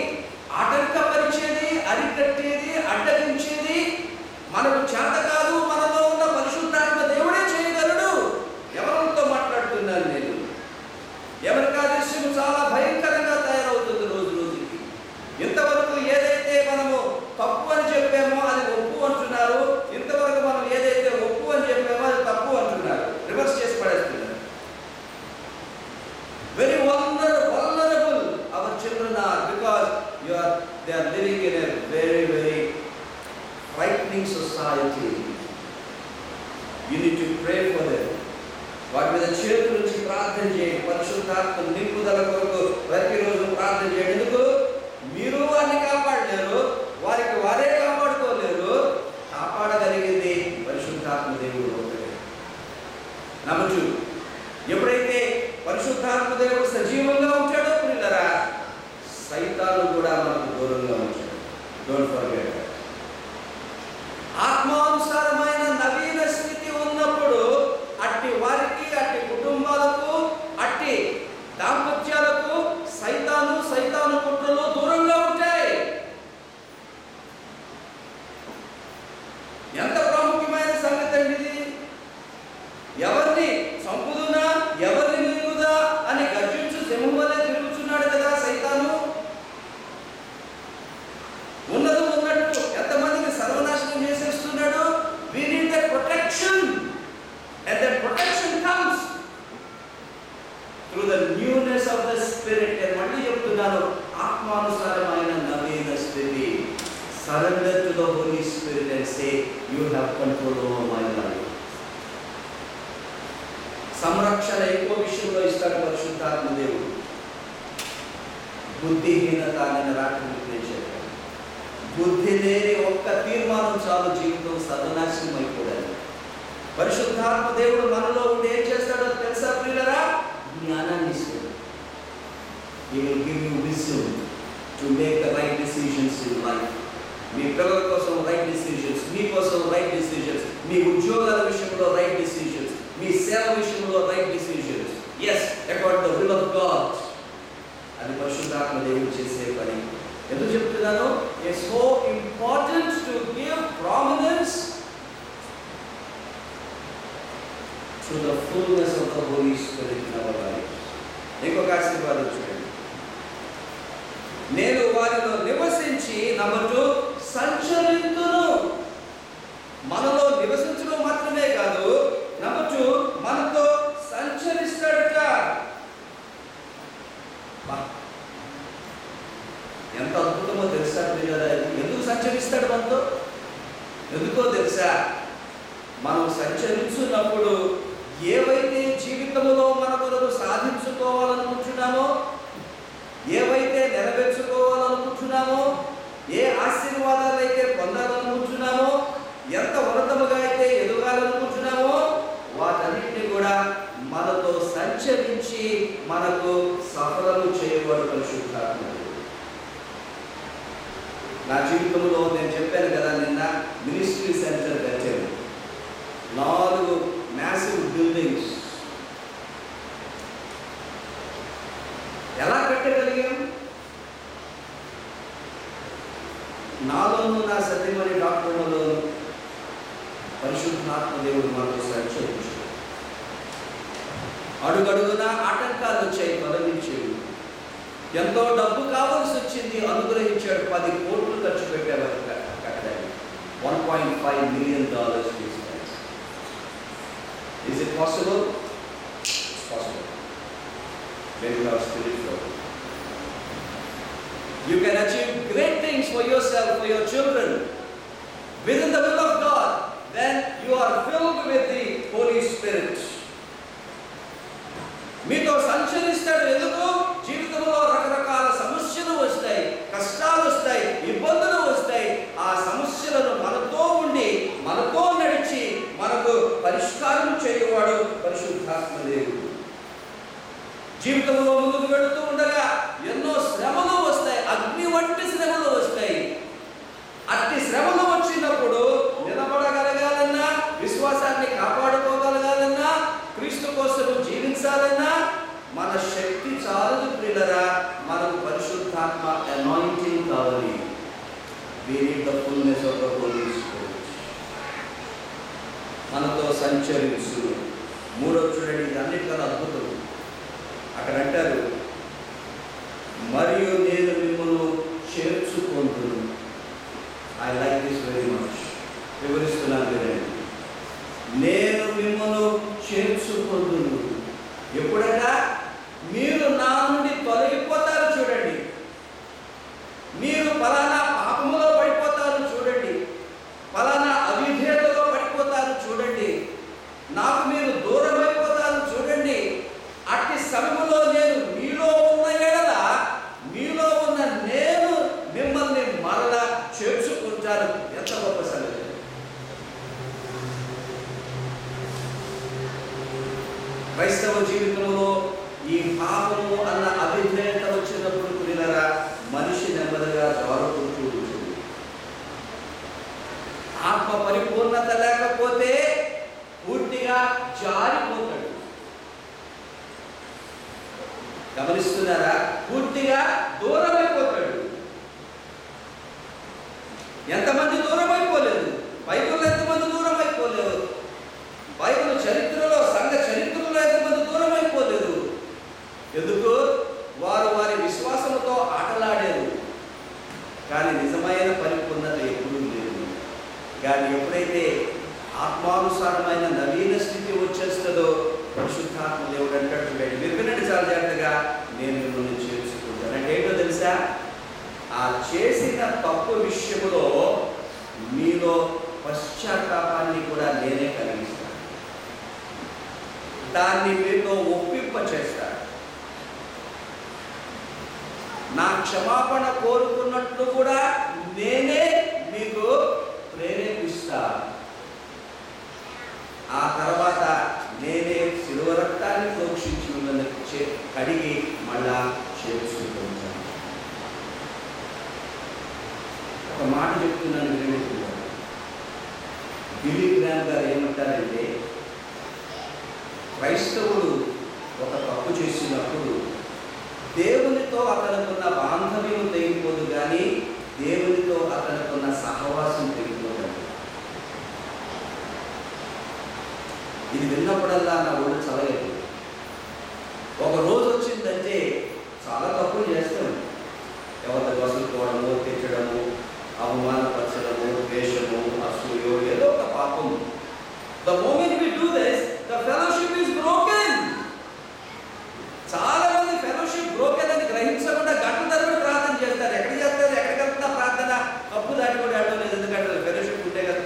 ఆటంకపరిచేది, అరికట్టేది, అడ్డగించేది మనకు చేత కాదు. మనలో ఉన్న పరిశుద్ధాత్మ దేవుడే చేయగలడు. ఎవరితో మాట్లాడుతున్నాను నేను? Pray for them. వాటి మీద చేతుల నుంచి ప్రార్థన చేయండి. పరిశుద్ధాత్మ నింపుదల కొరకు ప్రతిరోజు ప్రార్థన చేయండి. ఎందుకు? మీరు వారిని కాపాడలేరు, వారికి వారే కాపాడుకోలేరు. కాపాడగలిగింది పరిశుద్ధాత్మ దేవుడు ఒకటే. నంబర్ 2, ఎప్పుడైతే పరిశుద్ధాత్మ దేవుడు సజీవంగా ఉంటాడో పిల్లరా, సైతాను కూడా మనకు దూరంగా ఉంటాడు. Don't forget. ఆత్మానుసారమైన నవీన స్థితి ఉన్నప్పుడు అట్టి వారికి, అట్టి కుటుంబాలకు, అట్టి దాంపత్యాలకు సైతాను కుట్రలు దూరంగా ఉంటాయి. ఎంత ప్రాముఖ్యమైన సంగతి అండి ఇది! ఎవరిని చంపుదునా, ఎవరిని నిలుదా అని గర్జించు సింహం వలె తిరుగుతున్నాడు కదా సైతాను. ఉన్నది ఉన్నట్టు ఎంతమందిని సర్వనాశనం చేసేస్తున్నాడు. We need that protection, and that protection comes through the newness of the spirit. నేను మళ్ళీ చెప్తున్నాను, ఆత్మానుసారమైన నవీన స్థితి. Surrender to the Holy Spirit and say, you have control over my life. సంరక్షణ ఎక్కువ విషయంలో ఇస్తాడు పరిశుద్ధాత్మ దేవుడు. బుద్ధిహీనత అనే రాత్రి చెప్పాడు. బుద్ధి లేని ఒక్క తీర్మానం చాలు జీవితం సర్వనాశనం అయిపోయాలి. పరిశుద్ధాత్మ దేవుడు మనలో ఉండి ఏం చేస్తాడో తెలుసా ప్రియులరా? జ్ఞానాన్ని ఇస్తాడు. He will give you wisdom to make the right decisions in life. మీ పిల్లల కోసం రైట్ డిసిషన్స్, మీ కోసం రైట్ డిసిషన్స్, మీ ఉద్యోగాల విషయంలో రైట్ డిసిషన్స్, మీ సేవ విషయంలో right decisions. Yes, according to the will of God. అది పరిశుద్ధాత్మ దేవుడు చేసే పని. ఎందుకు చెప్తున్నాను? It's so important to give prominence to the fullness of the Holy Spirit in our life. ఇంకొక ఆశీర్వాదం చూడండి. నేను వారిలో నివసించి, నంబర్ 2, సంచరింతును. మనలో నివసించడం మాత్రమే కాదు, నంబర్ 2, మనతో సంచరిస్తాడట. ఎంత అద్భుతమో తెలుసా పిల్లలు? ఎందుకు సంచరిస్తాడు మనతో? ఎందుకో తెలుసా? మనం సంచరించున్నప్పుడు ఏవైతే జీవితంలో మన కొరకు సాధించుకోవాలనుకుంటున్నామో, ఏవైతే నెరవేర్చుకోవాలనుకుంటున్నామో, ఏ ఆశీర్వాదాలు అయితే పొందాలనుకుంటున్నామో, ఎంత ఉన్నతముగా అయితే ఎదగాలనుకుంటున్నామో, వాటన్నిటిని కూడా మనతో సంచరించి మనకు సఫలము చేయబడు పరిశుద్ధాత్మ. నా జీవితంలో నేను చెప్పాను కదా, నిన్న మినిస్ట్రీ సెంటర్ కట్టాను. 4 మ్యాసివ్ బిల్డింగ్స్. ఎలా కట్టగలిగాం? నాలోను, నా సత్యమని డాక్టర్లలో పరిశుద్ధాత్మ దేవుడు మనతో సంచరించాడు. అడుగడుగున ఆటంకాలు వచ్చాయి, తొలగించాడు. ఎంతో డబ్బు కావాల్సి వచ్చింది, అనుగ్రహించాడు. 10 కోట్లు ఖర్చు పెట్టేవారు కట్టడానికి. $1.5 million. Is it possible? It's possible. When you have spirit flow, you can achieve great things for yourself, for your children, within the will of God. Then you are filled with the Holy Spirit. మీతో సంచరిస్తాడు. ఎందుకు? జీవితంలో రకరకాల సమస్యలు వస్తాయి, కష్టాలు వస్తాయి, ఇబ్బందులు వస్తాయి. ఆ సమస్యలను మనతో ఉండి, మనతో నడిచి, మనకు పరిష్కారం చేయవాడు పరిశుద్ధాత్మ దేవుడు. జీవితంలో ముందుకు వెళుతూ ఉండగా ఎన్నో శ్రమలు వస్తాయి, అగ్ని వంటి శ్రమలు వస్తాయి. అట్టి శ్రమలు వచ్చినప్పుడు నిలబడగలగాలన్నా, విశ్వాసాన్ని కాపాడుకోగలగాలన్నా, క్రీస్తు కోసం జీవించాలన్నా మన శక్తి చాలదు ప్రియులరా. మనకు పరిశుద్ధాత్మ అనాయింటింగ్ కావాలి. We need the fullness of the Holy Spirit. మనతో సంచరించు. 3వ చూడండి, ఇది అన్నిటికన్నా అద్భుతం. అక్కడ అంటారు, మరియు నేను మిమ్మల్ని చేర్చుకుంటున్నాను. I like this very much. వివరిస్తున్నాను వినండి. నేను మిమ్మల్ని చేర్చుకుంటున్నాను. ఎప్పుడట? మీరు నా నుండి తొలగిపోతారు చూడండి. మీరు ఫలానా పాపములో పడిపోతారు చూడండి, ఫలానా అవిధేయతలో పడిపోతారు చూడండి. నాకు సంఘములో నేను మీలో ఉన్న ఎడల మీలో ఉన్న నేను మిమ్మల్ని మరలా చేర్చుకుంటాను. ఎంత గొప్ప సంగతి! క్రైస్తవ జీవితంలో ఈ పాపము అన్న అభిప్రాయత వచ్చినప్పుడు పిల్లరా మనిషి నెమ్మదిగా జారుకుంటూ ఉంటుంది. ఆత్మ పరిపూర్ణత లేకపోతే పూర్తిగా జారిపోతాడు. గమనిస్తున్నారా? పూర్తిగా దూరం అయిపోతాడు. ఎంతమంది దూరం అయిపోలేదు? బైబిల్లో ఎంతమంది దూరం అయిపోలేదు? బైబిల్ చరిత్రలో, సంఘ చరిత్రలో ఎంతమంది దూరం అయిపోలేదు? ఎందుకు? వారు వారి విశ్వాసంతో ఆటలాడారు, కానీ నిజమైన పరిపూర్ణత ఎప్పుడూ లేదు. కానీ ఎప్పుడైతే ఆత్మానుసారమైన నవీన స్థితి వచ్చేస్తుందో పరిశుద్ధాత్మ దేవుడు అంటాడు, మీరు వినండి చాలా జాగ్రత్తగా, నేను మిమ్మల్ని చేర్చుకుంటాను. అంటే ఏంటో తెలుసా? ఆ చేసిన తప్పు విషయంలో మీలో పశ్చాత్తాపాన్ని కూడా నేనే కలిగిస్తాను. దాన్ని మీతో ఒప్పింప చేస్తాను. నా క్షమాపణ కోరుకున్నట్లు కూడా నేనే మీకు ప్రేరేపిస్తా. ఆ తర్వాత నేనే శిలువ రక్తాన్ని ప్రోక్షించి మిమ్మల్ని కడిగి మళ్ళా చేర్చుకుంటాను. ఒక మాట చెప్తున్నాను వినండి. బిల్లీ గ్రామ్ గారు ఏమంటారంటే, క్రైస్తవుడు ఒక తప్పు చేసినప్పుడు దేవునితో అతనుకున్న బాంధవ్యం తెగిపోదు, కానీ దేవునితో అతనుకున్న సహవాసం తెగిపోదండి. ఇది విన్నప్పుడల్లా నా ఒళ్ళు చదవలేదు. ఒక రోజు వచ్చిందంటే చాలా తప్పులు చేస్తాం. ఎవరి వసూలుకోవడము, తిట్టడము, అవమానపరచడము, ద్వేషము, అసూయ, ఏదో ఒక పాపము. The moment we do this, the fellowship is broken. చాలా మంది ఫెలోషిప్ బ్రోకెన్ అని గ్రహించకుండా గంట తరబడి ప్రార్థన చేస్తారు. ఎక్కడ చేస్తారు? ఎక్కడికి వెళ్తున్నా ప్రార్థన కప్పు దాటి కూడా ఆడలేదు. ఎందుకంటే ఫెలోషిప్ ఉంటే కదా.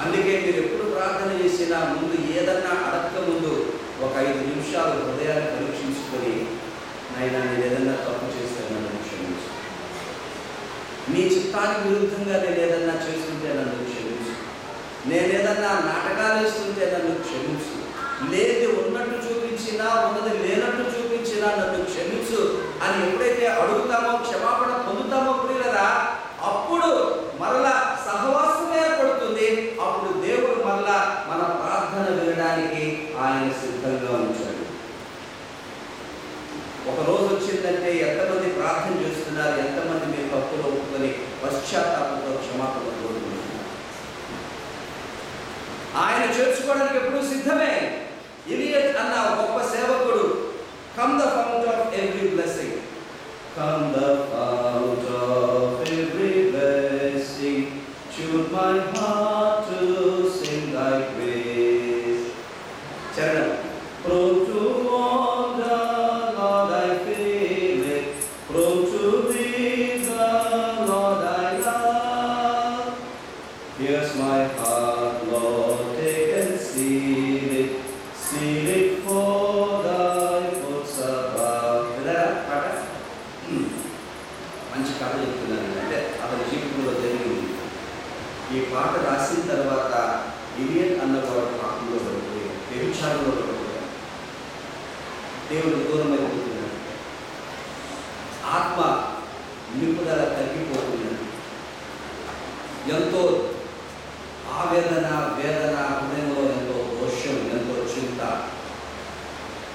అందుకే మీరు ఎప్పుడు ప్రార్థన చేసినా ముందు ఏదన్నా అడక్క ముందు ఒక 5 నిమిషాలు హృదయాన్ని పరీక్షించుకొని, నాయనా నేను ఏదన్నా తప్పు చేస్తే నన్ను క్షమించు, నీ చిత్తానికి విరుద్ధంగా నేను ఏదన్నా చేస్తుంటే నన్ను క్షమించు, నేనేదన్నా నాటకాలు వేస్తుంటే నన్ను క్షమించు, లేది ఉన్నట్టు చూపించినా ఉన్నది లేనట్టు చూపించినా నన్ను క్షమించు అని ఎప్పుడైతే అడుగుతామో, క్షమాపణ పొందుతామో ప్రియులరా, అప్పుడు మరలా సహవాసం ఏర్పడుతుంది. అప్పుడు దేవుడు మరలా మన ప్రార్థన వినడానికి ఆయన సిద్ధంగా ఉంచాడు. ఒక రోజు వచ్చిందంటే ఎంతమంది ప్రార్థన చేస్తున్నారు? ఎంతమంది మీ తప్పులు ఒప్పుకొని పశ్చాత్తాపంతో క్షమాపణ కోరుకుంటున్నారు? ఆయన చేర్చుకోవడానికి ఎప్పుడూ సిద్ధమే. ఎలియట్ అన్న గొప్ప సేవకుడు, come the fount of every blessing, come the fount of every blessing, tune my heart to sing thy praise. చరణం. Prone to wander, Lord, I feel it, prone to reason, Lord, I love. Here's my heart, Lord, take and seal it for thy foot's above. మంచి కథ చెప్తున్నాను. అంటే అతని జీవితంలో జరిగింది. ఈ పాట రాసిన తర్వాత ఎలియట్ అన్నవాడు పాపంలో పడిపోయాడు, వ్యభిచారంలో పడిపోయాడు, దేవుడు దూరం అయిపోతున్నాడు, ఆత్మ నింపుదల తగ్గిపోతున్నాడు, ఎంతో ఆవేదన, వేదన, హృదయంలో ఎంతో దోషం, ఎంతో చింత.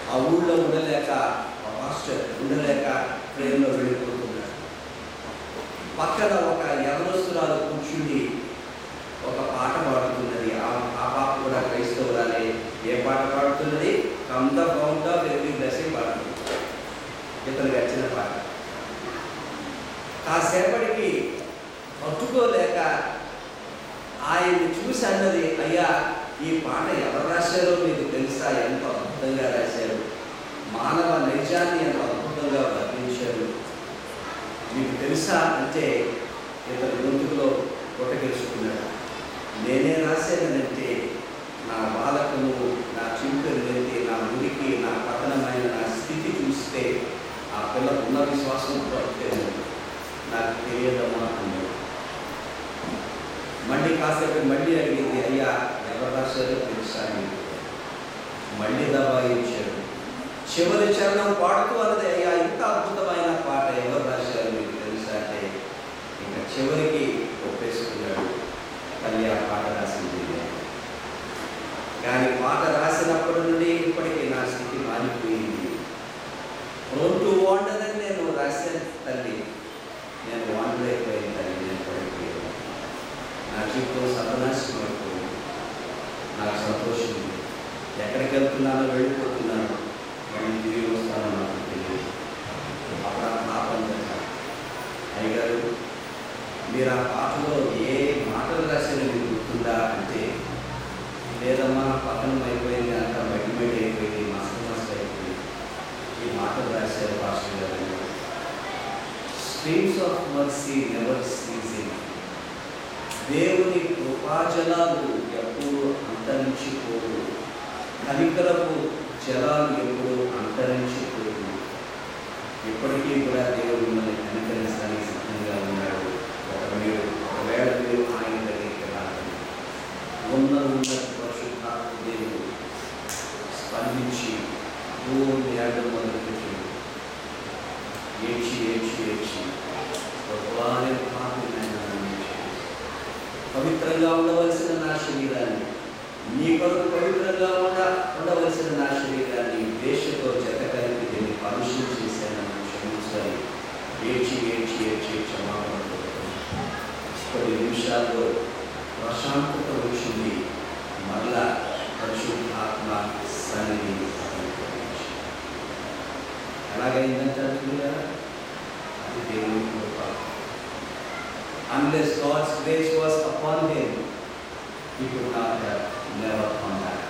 ఆ ఊళ్ళో ఉండలేక, ఆ పాస్టర్ ఉండలేక ట్రైన్లో వెళ్ళిపోతున్నాడు. పక్కన ఒక యవనస్తురాలు కూర్చుండి ఒక పాట పాడుతున్నది. ఆ పాప కూడా క్రైస్తవురాలే. ఏ పాట పాడుతున్నది? Come the fount of every blessing పాడుతుంది. ఇతను గచ్చిన పాట. కాసేపటికి పట్టుకోలేక ఆయన్ని చూసి అన్నది, అయ్యా ఈ పాట ఎవరు రాశారో మీకు తెలుసా? ఎంత అద్భుతంగా రాశారు, మానవ నైజాన్ని ఎంత అద్భుతంగా వర్ణించారు, మీకు తెలుసా అంటే ఇతని గొంతులో కొట్టగెలుచుకున్నాడు. నేనే రాశానంటే నా బాలకము, నా చింతని కాసేపు మళ్ళీ అడిగింది, అయ్యా ఎవరు రాశారో తెలుసా మీకు? మళ్ళీ దబాయించాడు. చివరి చరణం పాడుతూ అన్నది, అయ్యా ఇంత అద్భుతమైన పాట ఎవరు రాశారో మీకు తెలుసా అంటే ఇంకా చివరికి ఒప్పేసుకున్నాడు, తల్లి ఆ పాట రాసింది. కానీ పాట రాసినప్పటి నుండి ఇప్పటికీ నా స్థితి మారిపోయింది. రోడ్డు వాండదని నేను రాశాను తల్లి, నేను వాండలేకపోయింది తల్లి, నేను పడిపోయాను. నా జీవితం సర్వనాశనం అయిపోయింది. నాకు సంతోషం ఉంది. ఎక్కడికి వెళ్తున్నానో వెళ్ళిపోతున్నాను, మళ్ళీ తిరిగి వస్తానో నాకు తెలియదు. అప్పుడు ఆ పాపం కదా, అయ్యగారు మీరు ఆ పాటలో ఏ మాటలు రాసిన మీకు గుర్తుందా అంటే, లేదమ్మా పతనం అయిపోయింది, అంత బయట అయిపోయింది, మస్తు అయిపోయింది, ఈ మాటలు రాశారు పాస్టర్ గారు. Streams of mercy never seizing. దేవుని కృపాజలాలు ఎప్పుడు అంతరించిపోవు, కనికరపు జలాలు ఎప్పుడు అంతరించిపోవు. ఇప్పటికీ కూడా దేవుడు మిమ్మల్ని కనికరించడానికి సిద్ధంగా ఉన్నాడు. ఒకవేళ మీరు ఆయన దగ్గరికి రావాలి, ఉన్న పరిశుద్ధాత్మ దేవుడు స్పందించి భూమి ఏడు మొదలుపెట్టి ఏడ్చి ఏడ్చి ఏడ్చి భగవానే పవిత్రంగా ఉండవలసిన నా శరీరాన్ని, నీ కొరకు పవిత్రంగా ఉండవలసిన నా శరీరాన్ని వేషతో జత కలిపి దీన్ని కలుషం చేశాను, క్షమించాలి. ఏడ్చి ఏడ్చి ఏడ్చి క్షమాపణ. కొన్ని నిమిషాల్లో ప్రశాంతత వచ్చింది. మరలా పరిశుద్ధాత్మ సన్నిధి ఎలాగైందంటే అది దేవుని కృప. Unless God's grace was upon him, he could not have never come back.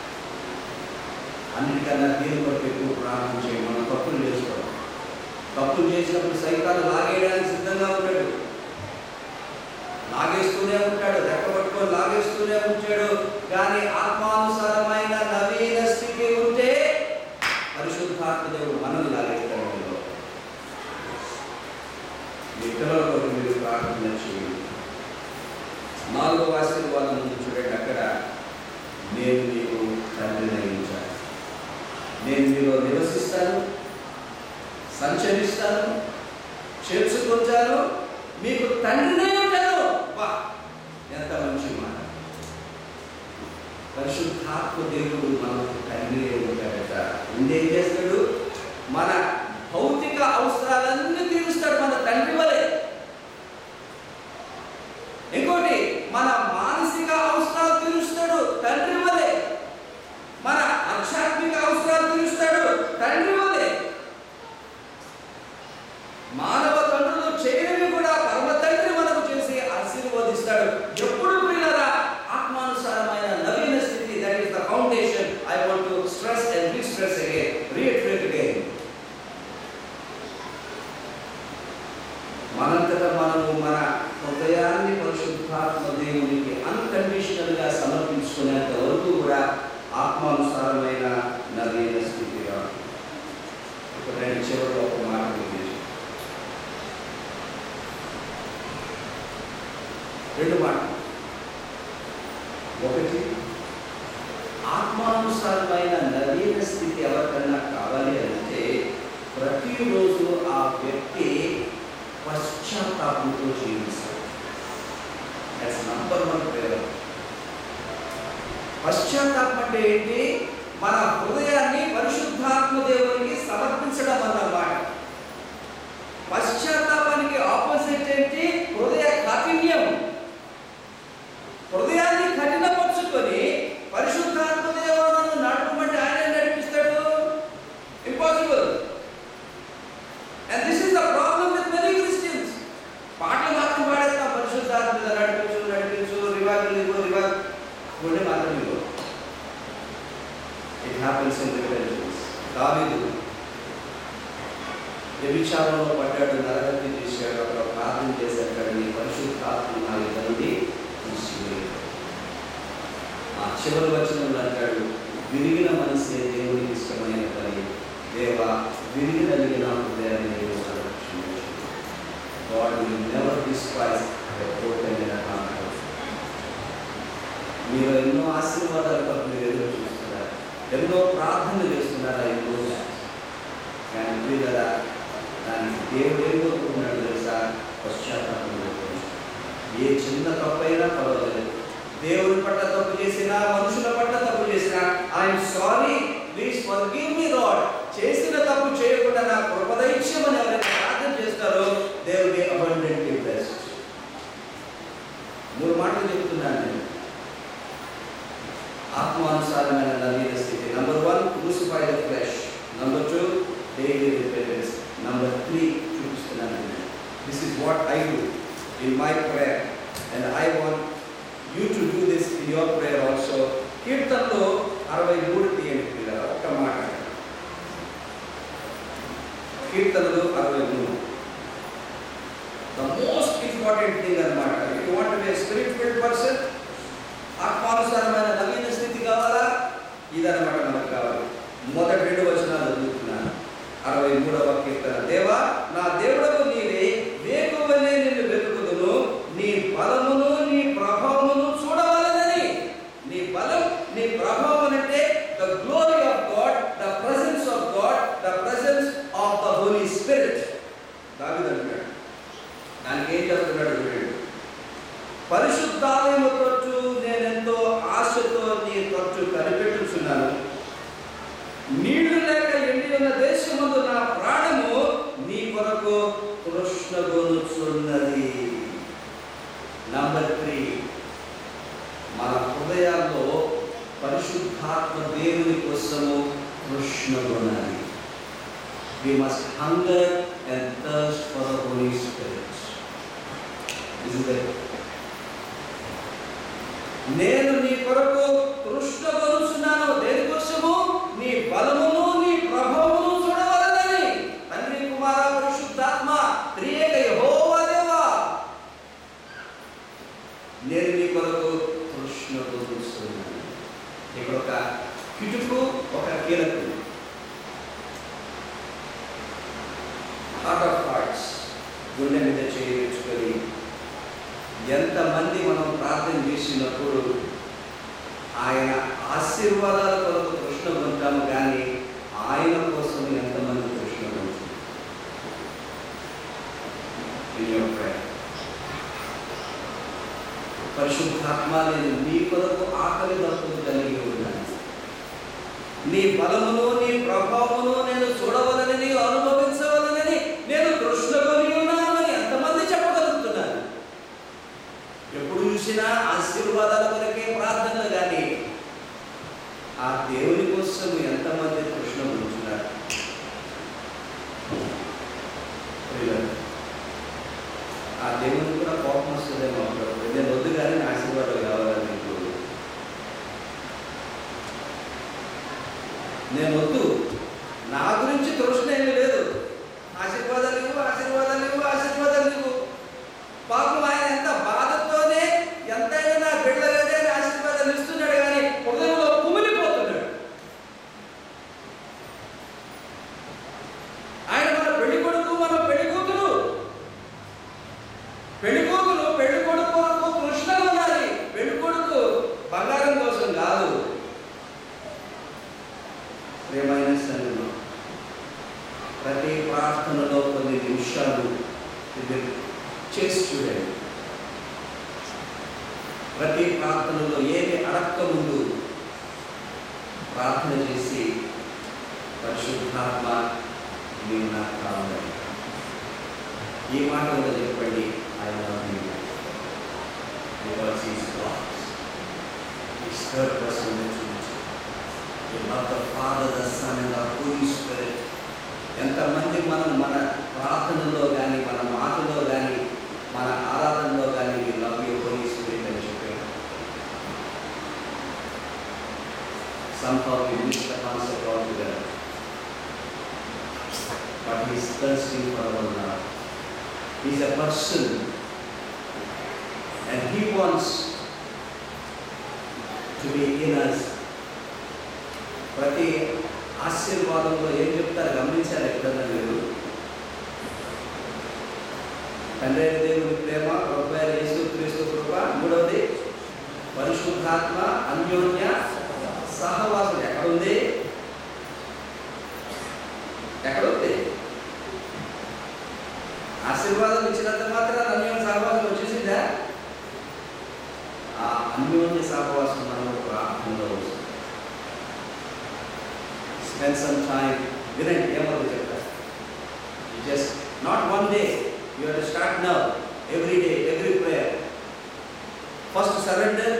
అన్నిటికన్నా దేవుని కొరకు ఎక్కువ ప్రార్థన చేయండి. మనం తప్పులు చేసుకోవడం, తప్పులు చేసినప్పుడు సైతాన్ని లాగేయడానికి సిద్ధంగా ఉంటాడు, లాగేస్తూనే ఉంటాడు, రెక్కబట్టుకొని లాగేస్తూనే ఉంటాడు. కానీ ఆత్మానుసారమైన నవీన స్థితి ఉంటే పరిశుద్ధాత్మ దేవుడు మనల్ని లాగేస్తాడు. మీ పిల్లల కొరకు మీరు ప్రార్థన చేయండి. 4వ ఆశీర్వాదం ముందు చూడండి, అక్కడ నేను మీకు తండ్రిని అయ్యించాను, నేను మీలో నివసిస్తాను, సంచరిస్తాను, చేర్చుకుంటాను, మీకు తండ్రినే ఉంటాను. వా, ఎంత మంచి మాట! పరిశుద్ధాత్మ దేవుడు మనకు తండ్రి ఉంటాడట. ఇంకేం చేస్తాడు? మన భౌతిక అవసరాలన్నీ తీరుస్తాడు మన తండ్రి వలె. ఇంకోటి, మన మానసిక అవసరాలు తీరుస్తాడు తండ్రి వలె. మన ఆధ్యాత్మిక అవసరాలు తీరుస్తాడు తండ్రి వలె. మానవ తండ్రులు చేయని కూడా పరమ తండ్రి మనకు చేసి ఆశీర్వదిస్తాడు. ఎప్పుడు ప్రియులారా, ఆత్మానుసారమైన నవీన స్థితి, that is the foundation. I want to stress and restress again, reiterate again. మనంతటా మనము మన హృదయాన్ని పరిశుద్ధాత్మ దేవునికి అన్కండిషనల్గా సమర్పించుకునేంత వరకు కూడా ఆత్మానుసారమైన నవీన స్థితిగా. ఇప్పుడు నేను చివరిలో ఒక మాట గురించి, 2 మాటలు. ఒకటి, ఆత్మానుసారమైన నవీన స్థితి ఎవరికన్నా కావాలి అంటే ప్రతిరోజు ఆ వ్యక్తి పశ్చాత్తాపంతో జీవిస్తాడు. దట్స్ నంబర్ 1 ప్రేరణ. పశ్చాత్తాపం అంటే ఏంటి? మన హృదయాన్ని పరిశుద్ధాత్మ దేవునికి సమర్పించడం అన్నమాట. పశ్చాత్తాపానికి ఆపోజిట్ ఏంటి? హృదయ కాఠిన్యం. హృదయాన్ని కఠినపరుచుకొని పరిశుద్ధాత్మ దేవుడు నడుపుమంటే ఆయన నడిపిస్తాడు? Impossible. And this is the problem with many Christians. పాటలు మాత్రం పాడేస్తాం, పరిశుద్ధాత్మ నడిపించు నడిపించు, రివైవల్ ఇవ్వు, రివైవల్ గుండె మాత్రం ఇవ్వు. It happens in revengeance. దావీదు వ్యభిచారంలో పడ్డాడు, నరహత్య చేశాడు, అక్కడ ప్రార్థన చేశాడు, నీ పరిశుద్ధాత్మ నా ఇద్దరిని తీసివేయు. ఆ చివరి వచనంలో అంటాడు, విరిగిన మనసే దేవునికి ఇష్టమైన పని, దేవా విరిగిన హృదయాన్ని నేను సంరక్షించు. God will never despise a broken heart. మీరు ఎన్నో ఆశీర్వాదాల కొరకు మీరు ఎదురు చూస్తున్నారు, ఎన్నో ప్రార్థనలు చేస్తున్నారా, ఎన్నో కానీ కదా దానికి దేవుడు ఏం కోరుకుంటున్నాడు తెలుసా? పశ్చాత్తాపం. ఏ చిన్న తప్పు అయినా పర్వాలేదు, దేవుని పట్ల తప్పు చేసినా, మనుషుల పట్ల తప్పు చేసినా, I'm sorry, please forgive me lord, చేసిన తప్పు చేయకుండా నా కృప దయచేయమని ఎవరైనా ప్రార్థన చేస్తారో దేవుడి అబండెంట్లీ బ్లెస్డ్. 3 మాటలు చెప్తున్నాను నేను. ఆత్మానుసారమైన నవీన స్థితి. Number 1, crucify the flesh. Number 2, daily repentance. Number 3 చూపిస్తున్నాను. This is what I do in my prayer and I want you to do this in your prayer also. కీర్తనలో 63 తీయండి పిల్లలు, ఒక్క మాట. కీర్తనలు 63 the most important thing అన్నమాట. if you want to be a spirit filled person, ఆత్మానుసారమైన నవీన స్థితి కావాలా, ఇదన్నమాట మనకు కావాలి. మొదటి 2 వచనాలు చదువుతున్నాను. 63వ కీర్తన. దేవా నా దేవుడకు నీవే, వేకువనే నిన్ను వెతుకుదును, నీ బలమును నీ ప్రభావమును చూడవలెనని. నీ బలం, నీ ప్రభావం అంటే the glory of God, the presence of God, the presence of the Holy Spirit. దావీదు అంటున్నాడు. దానికి ఏం చెప్తున్నాడు చూడండి. పరిశుద్ధాలయము తరచు నేనెంతో ఆశతో నీ తరచు కనిపెట్టుచున్నాను. నీళ్లు లేక ఎండి ఉన్న దేశమందు నా ప్రాణము నీ కొరకు తృష్ణగొనుచున్నది. నంబర్ 3, మన హృదయాల్లో పరిశుద్ధాత్మ దేవుని కోసము తృష్ణగొనాలి. We must hunger and thirst for the Holy Spirit. Isn't it? నేను నీ కొరకు తృష్ణగొనుచున్నాను. దేనికోసము? నీ బలమును నీ ప్రభావమును చూడవలెనని. తండ్రి, కుమార, పరిశుద్ధాత్మ త్రియేక యెహోవా దేవా, నేను నీ కొరకు తృష్ణగొనుచున్నాను. ఇక్కడ ఒక కిటుకు, ఒక కీలకం. హార్ట్ ఆఫ్ హార్ట్స్, గుండె మీద చేయించుకొని ఎంతమంది మనం ప్రార్థన చేసినప్పుడు ఆయన ఆశీర్వాదాల కొరకు తృష్ణ పొందుతాము, కానీ ఆయన కోసం ఎంతమంది తృష్ణ పొందుతారు? పరిశుద్ధాత్మ, నేను నీ కొరకు ఆకలి దప్పులు కలిగి ఉన్నాను. నీ బలమును నీ ప్రభావమును నేను చూడవలనని, అనుభవించవలనని నేను తృష్ణకొని ఉన్నానని ఎంతమంది చెప్పగలుగుతున్నారు? ఎప్పుడు చూసినా ఆశీర్వాదాల కొరకే ప్రార్థనలు, కానీ ఆ దేవుని కోసం ఎంతమంది తృష్ణ పొందుతున్నారు? ఆ దేవుని కూడా కోపం వస్తుందేమో. నేను వద్దు కానీ ఆశీర్వాదాలు కావాలని నీకు, నేను వద్దు, నా గురించి తృష్ణ ఏమీ లేదు, ఆశీర్వాదాలు ఇవ్వు, ఆశీర్వాదాలు ఇవ్వు, ఆశీర్వాదాలు ఇవ్వు. పాపం ఆయన ఎంత బాధతోనే ఎంతైనా నా బిడ్డలదే ఆశీర్వాదాలు ఇస్తున్నాడు, కానీ హృదయంలో కుమిలిపోతున్నాడు. ఆయన మన పెళ్లి కొడుకు, మన పెళ్లి కూతురు. పెళ్లి కూతురు పెళ్లి కొడుకు వరకు కృష్ణగా ఉండాలి. పెళ్లి కొడుకు బంగారం కోసం కాదు. ప్రేమైన సన్నిధిలో ప్రతి ప్రార్థనలో కొన్ని నిమిషాలు చేసి చూడండి. ప్రతి ప్రార్థనలో ఏమి అడక్క ముందు ప్రార్థన చేసి, పరిశుద్ధాత్మ మీరు నాకు కావాలి, ఈ మాట కూడా చెప్పండి. I love you because he is God. He is third person in the Trinity. You love the Father, the Son and the Holy Spirit. ఎంతమంది మనం మన ప్రార్థనలో కానీ, మన మాటలో కానీ, మన ఆరాధనలో కానీ we love you Holy Spirit అని చెప్పారు. Somehow we miss the concept altogether. But he is thirsting for our love. He is a person and he wants to be in us. ప్రతి ఆశీర్వాదంలో ఏం చెప్తారు గమనించారు ఎక్కడన్నా మీరు? తండ్రి దేవుని ప్రేమ, ప్రభువైన యేసుక్రీస్తు కృప, మూడవది పరిశుద్ధాత్మ పరిశుద్ధాత్మ అన్యోన్య సహవాసం ఎక్కడుంది? ఎక్కడుంది? ఆశీర్వాదం ఇచ్చినంత మాత్రం అన్యోన్య సహవాసం వచ్చేసిందా? ఆ అన్యోన్య సహవాసం మనం ప్రార్థనలో వస్తుంది. Spend some time. వినండి ఏమవుతుంది చెప్తారు. Just not one day, you have to start now. Every day, every prayer. First surrender,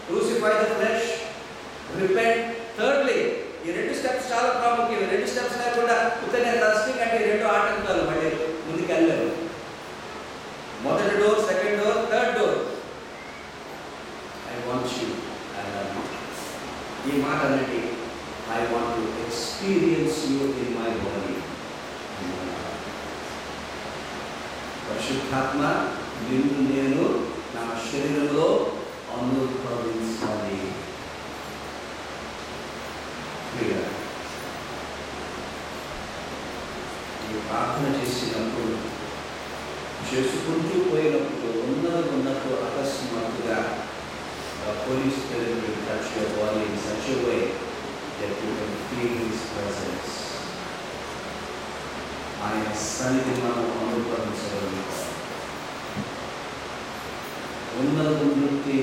crucify the flesh, repent. Thirdly, ఈ 2 స్టెప్స్ చాలా ప్రాముఖ్యం. 2 స్టెప్స్ లేకుండా ఉత్తనే థర్స్టింగ్ అంటే 2 ఆటంకాలు, మళ్ళీ ముందుకు వెళ్ళలేదు. మొదటి door, second door, third door. I want you, I love you. ఈ మాట అనేది I want to experience you in my body. పరిశుద్ధాత్మ నిన్ను నేను నా శరీరంలో అనుభవించాలి. ఈ ప్రార్థన చేసినప్పుడు, చేసుకుంటూ పోయినప్పుడు ఉన్నట్టు అకస్మాత్తుగా Holy Spirit will touch your body in such a way that you can feel His presence. ఆయన సన్నిధి మనం అనుభవించగలుగుతాం. ఉన్నతి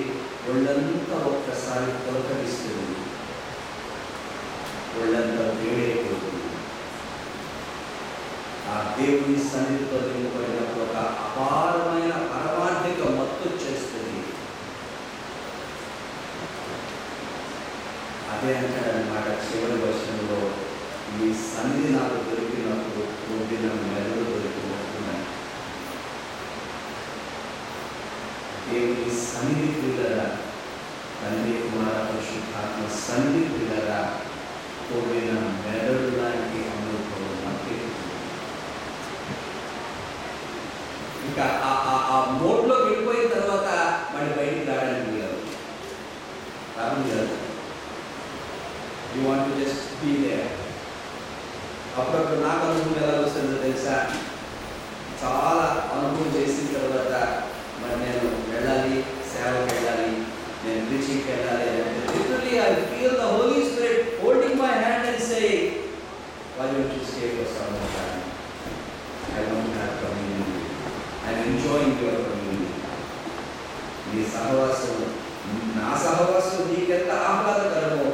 ఒళ్ళంతా ఒక్కసారి తొలకరిస్తుంది, ఒళ్ళంతా వేడైపోతుంది. ఆ దేవుని సన్నిధితో నింపబడినప్పుడు ఒక అపారమైన పరమార్థిక మత్తు చేస్తుంది. అదే అంటాడనమాట చివరి వర్షంలో, ఈ సన్నిధి నాకు దొరికినప్పుడు కోడిన మెదడు దొరికినట్టున్నాయి. దేవుని సన్నిధి పిల్లరా, తండ్రి కుమార పరిశుద్ధాత్మ సన్నిధి పిల్లరా, కోడిన మెదడు లాంటి అనుభవం నాకు. ఇంకా ఆ మోడ్లో వెళ్ళిపోయిన తర్వాత మళ్ళీ బయటికి రావడానికి రావడం కాదు. You want to just be there. అప్పుడప్పుడు నాకు అనుభవం ఎలా వస్తుందో తెలుసా? చాలా అనుభవం చేసిన తర్వాత మరి నేను వెళ్ళాలి, సేవకి వెళ్ళాలి, నేను ప్రీచింగ్కి వెళ్ళాలి అంటే literally I feel the Holy Spirit holding my hand and saying, why don't you stay for some more time? I want to have communion with you. I'm enjoying your communion. నీ సహవాసం, నా సహవాసం నీకెంత ఆహ్లాదకరమో,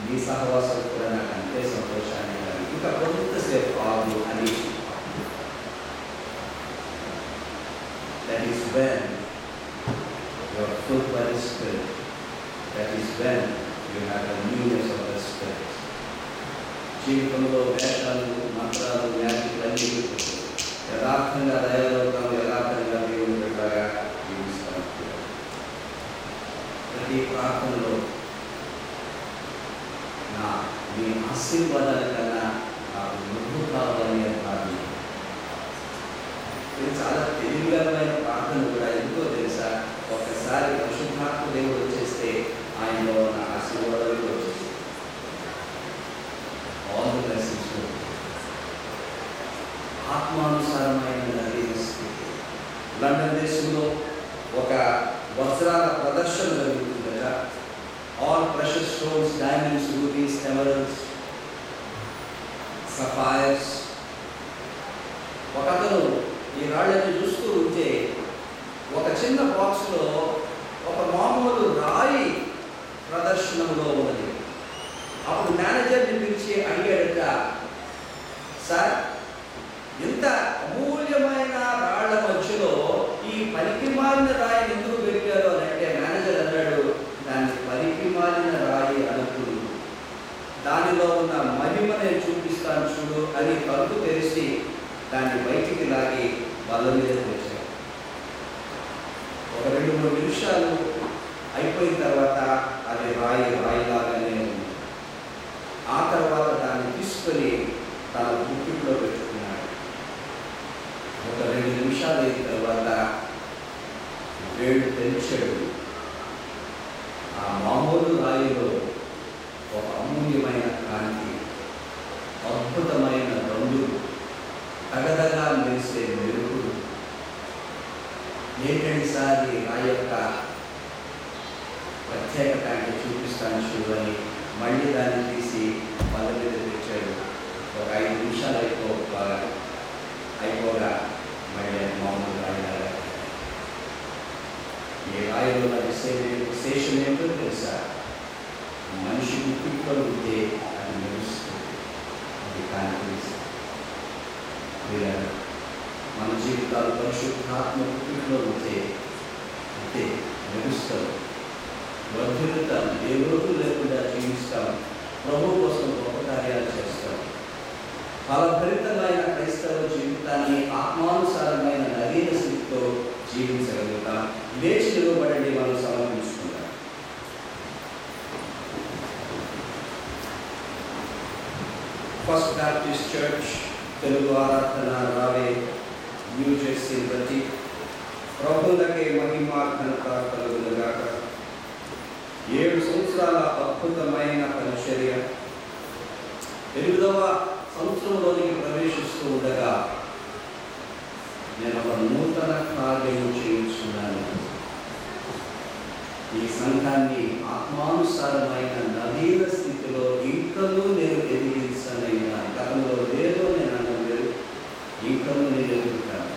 నీ సహవాసం కూడా నాకు అంతే సంతోషాన్ని కానీ ఇంకా కొంతసేపు కాదు అని. That is when you are full by the Spirit. That is when you have the newness of the Spirit. జీవితంలో వేషాలు, మంత్రాలు, మ్యాజిక్లు అన్నీ యథార్థంగా దయలోకం, యథార్థంగా దేవుని బిడ్డగా జీవిస్తాం. ప్రతి ప్రార్థనలో మీ ఆశీర్వాదాల కన్నా నాకు నువ్వు కావాలని అని ప్రార్థన. ఇది చాలా తెలివికరమైన ప్రార్థన కూడా. ఎందుకో తెలుసా? ఒక్కసారి పరిశుద్ధాత్మ దేవుడు వచ్చేస్తే ఆయనలో ఉన్న ఆశీర్వాదాలు కూడా వచ్చేస్తాయి. All the blessings. ఆత్మానుసారమైన స్థితి. లండన్ దేశంలో ఒక వజ్రాల ప్రదర్శన జరుగుతుంది కదా. All precious stones, diamonds, rubies, emeralds, sapphires. ఒకతను ఈ రాళ్ళని చూస్తూ ఉంటే ఒక చిన్న బాక్స్లో ఒక మామూలు రాయి ప్రదర్శనలో ఉన్నది. అప్పుడు మేనేజర్ని పిలిచి అడిగాడట, సార్ ఇంత అమూల్యమైన రాళ్ల మధ్యలో ఈ పనికి మారిన రాయిని ఎందుకు పెట్టారు అని అంటే, మేనేజర్ అన్నాడు, దాన్ని పనికి మారిన రాయి అనుకుని దానిలో ఉన్న మహిమ నేను చూపిస్తాను చూడు అని తలుపు తెరిచి దాన్ని బయటికి లాగి బల్ల మీద వచ్చాడు. ఒక 2-3 నిమిషాలు అయిపోయిన తర్వాత అది రాయిలాగానే ఉంది. ఆ తర్వాత దాన్ని తీసుకొని తన బుక్కిట్లో పెట్టుకున్నాడు. ఒక 2 నిమిషాలు అయిన తర్వాత వేళ్ళు తెరిచాడు. ఆ మామూలు రాయిలో ఒక అమూల్యమైన కాంతి, అద్భుతమైన రంగులు, తగదగా మెరిసే మెరుగులు. ఏంటంటే సార్ ఈ రాయి యొక్క ప్రత్యేకత అంటే చూపిస్తాను చూడు అని మళ్ళీ దాన్ని తీసి వాళ్ళ మీద తెచ్చాడు. ఒక 5 నిమిషాలు అయిపోగా మళ్ళీ మామూలు రాయలాగా. ఈ రాయిలో విశేషం ఏంటో తెలుసా? మనిషి గుప్పిట్లో ఉంటే అది మెరుస్తుంది, అది కనిపిస్తుంది. మన జీవితాలు పరిశుద్ధాత్మ గుప్పిట్లో ఉంటే అంతే మెరుస్తాం, వర్ధిల్లుతాం, ఏ లోటు లేకుండా జీవిస్తాం, ప్రభు కోసం గొప్ప కార్యాలు చేస్తాం. ఫలభరితమైన క్రైస్తవ జీవితాన్ని ఆత్మానుసారమైన నవీన స్థితితో జీవించగలుగుతాం. లేచి నిలబడండి, మనం సమర్పించుకుంటాం. ఫస్ట్ బ్యాప్టిస్ట్ చర్చ్ తెలుగు ఆరాధన రావే న్యూ జెర్సీ బట్టి ప్రభువులకే మహిమ ఘనత కలుగునుగాక. 7 సంవత్సరాల అద్భుతమైన పరిచర్య 8వ సంవత్సరంలోనికి ప్రవేశిస్తూ ఉండగా నేను ఒక నూతన కార్యము చేయించున్నాను. ఈ సంఘాన్ని ఆత్మానుసారమైన నవీన స్థితిలో ఇంకనూ నేను ఎదిగించనైనా. గతంలో లేదో నేను అనలేదు, ఇంకనూ నేను ఎదుగుతాను.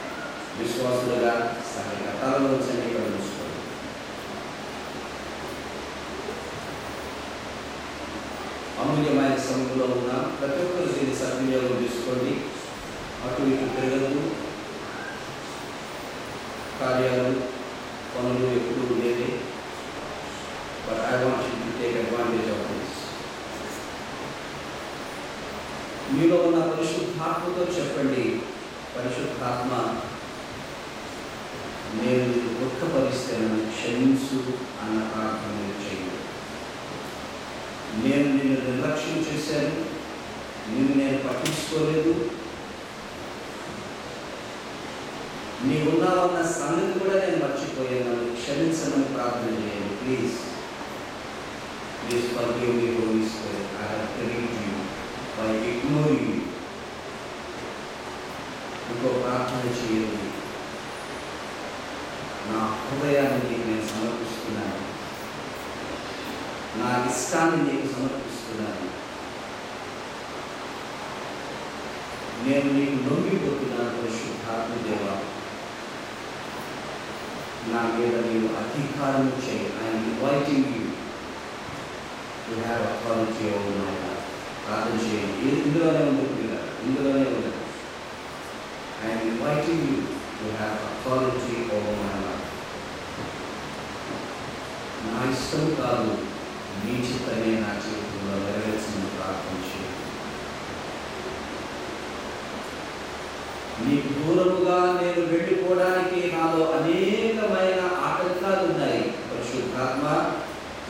విశ్వాసులుగా సహాయ తలలోంచి ఇక్కడ చూసుకోండి. అమూల్యమైన సమయంలో ఉన్న ప్రతి ఒక్కరు దీన్ని సద్వినియోగం తీసుకోండి. అటు ఇటు తిరగదు, కార్యాలు పనులు ఎప్పుడు ఉండేది. But I want you to take advantage of this. మీలో ఉన్న పరిశుద్ధాత్మతో చెప్పండి, పరిశుద్ధాత్మ నేను నీకు దుఃఖపరిస్తే నన్ను క్షమించు అన్న ప్రార్థన చేయండి. నేను నిన్ను నిర్లక్ష్యం చేశాను, నేను పట్టించుకోలేదు, నీవున్నావన్న సంగతి కూడా నేను మర్చిపోయాను, నన్ను క్షమించమని ప్రార్థన చేయండి. Please forgive me, Holy Spirit. I have failed you by ignoring you. ఇంకో ప్రార్థన చేయండి. నా హృదయాన్ని నీకు నేను సమర్పిస్తున్నాను, నా ఇష్టాన్ని నీకు సమర్పిస్తున్నాను, నేను నీకు లొంగిపోతున్నాను. పరిశుద్ధాత్మ దేవా, నా మీద నీవు అధికారం చేయి. I'm inviting you to have authority over my life. ప్రార్థన చేయండి. ఇందులోనే ఉంది పిల్లలు, ఇందులోనే ఉంది. I'm inviting you to have authority over my life. నా ఇష్టం కాదు, నీ చిత్తమే నా జీవితంలో నెరవేర్చిన ప్రార్థన చేయండి. నీకు దూరముగా నేను వెళ్ళిపోవడానికి నాలో అనేకమైన ఆటంకాలు ఉన్నాయి. పరిశుద్ధాత్మ,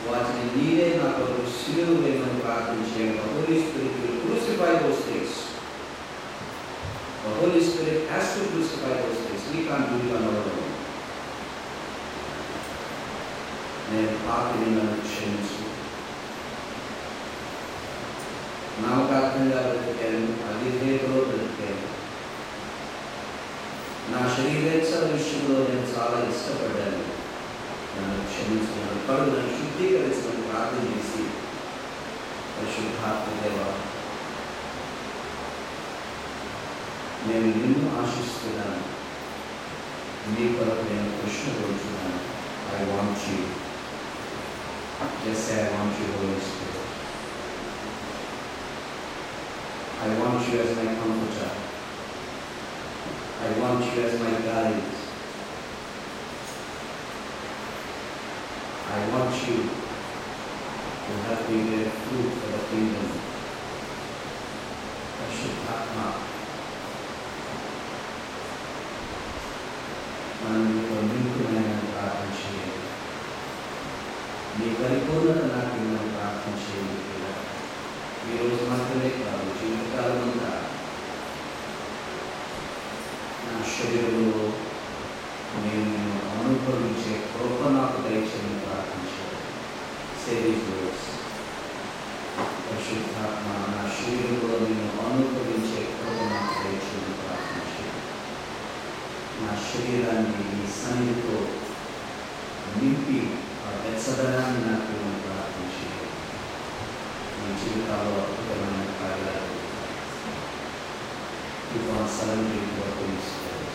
వాటిని నీవే నా కొరకు సిలువ వేయమని ప్రార్థన చేయండి. Holy Spirit will crucify those things. The Holy Spirit has to crucify those things. We can't do it on our own. నేను పాపిని, నన్ను క్షమించు. నామకార్థంగా బ్రతికాను, అవిధేయతలో బ్రతికాను. నా శరీరేచ్ఛల విషయంలో నేను చాలా ఇష్టపడ్డాను, నన్ను క్షమించుకున్నాను. కడుగు నన్ను శుద్ధీకరించమని ప్రార్థన చేసి, పరిశుద్ధాత్మ దేవా, నేను నిన్ను ఆశిస్తున్నాను, నీ కొరకు నేను కృష్ణపడుతున్నాను. I want you, just I want you, holy spirit. I want you as my comforter. I want you as my guide. I want you to help me bear fruit for the kingdom. పరిశుద్ధాత్మ, మనం నీతో నింపునైనా ప్రార్థన చేయాలి. నీ పరిపూర్ణత నాకు ఇవ్వమని ప్రార్థన చేయాలి. ఈరోజు మాత్రమే కాదు, జీవితకాలం అంతా నా శరీరంలో నేను అనుభవించే కృప నాకు దయచేయని ప్రార్థించాను. పరిశుద్ధాత్మ, నా శరీరంలో నేను అనుభవించే కృప నాకు దయచేయని ప్రార్థించాను. నా శరీరాన్ని నీ సన్నిధితో నింపి ఆ వెచ్చదనాన్ని నాకు surrendering to the Holy Spirit.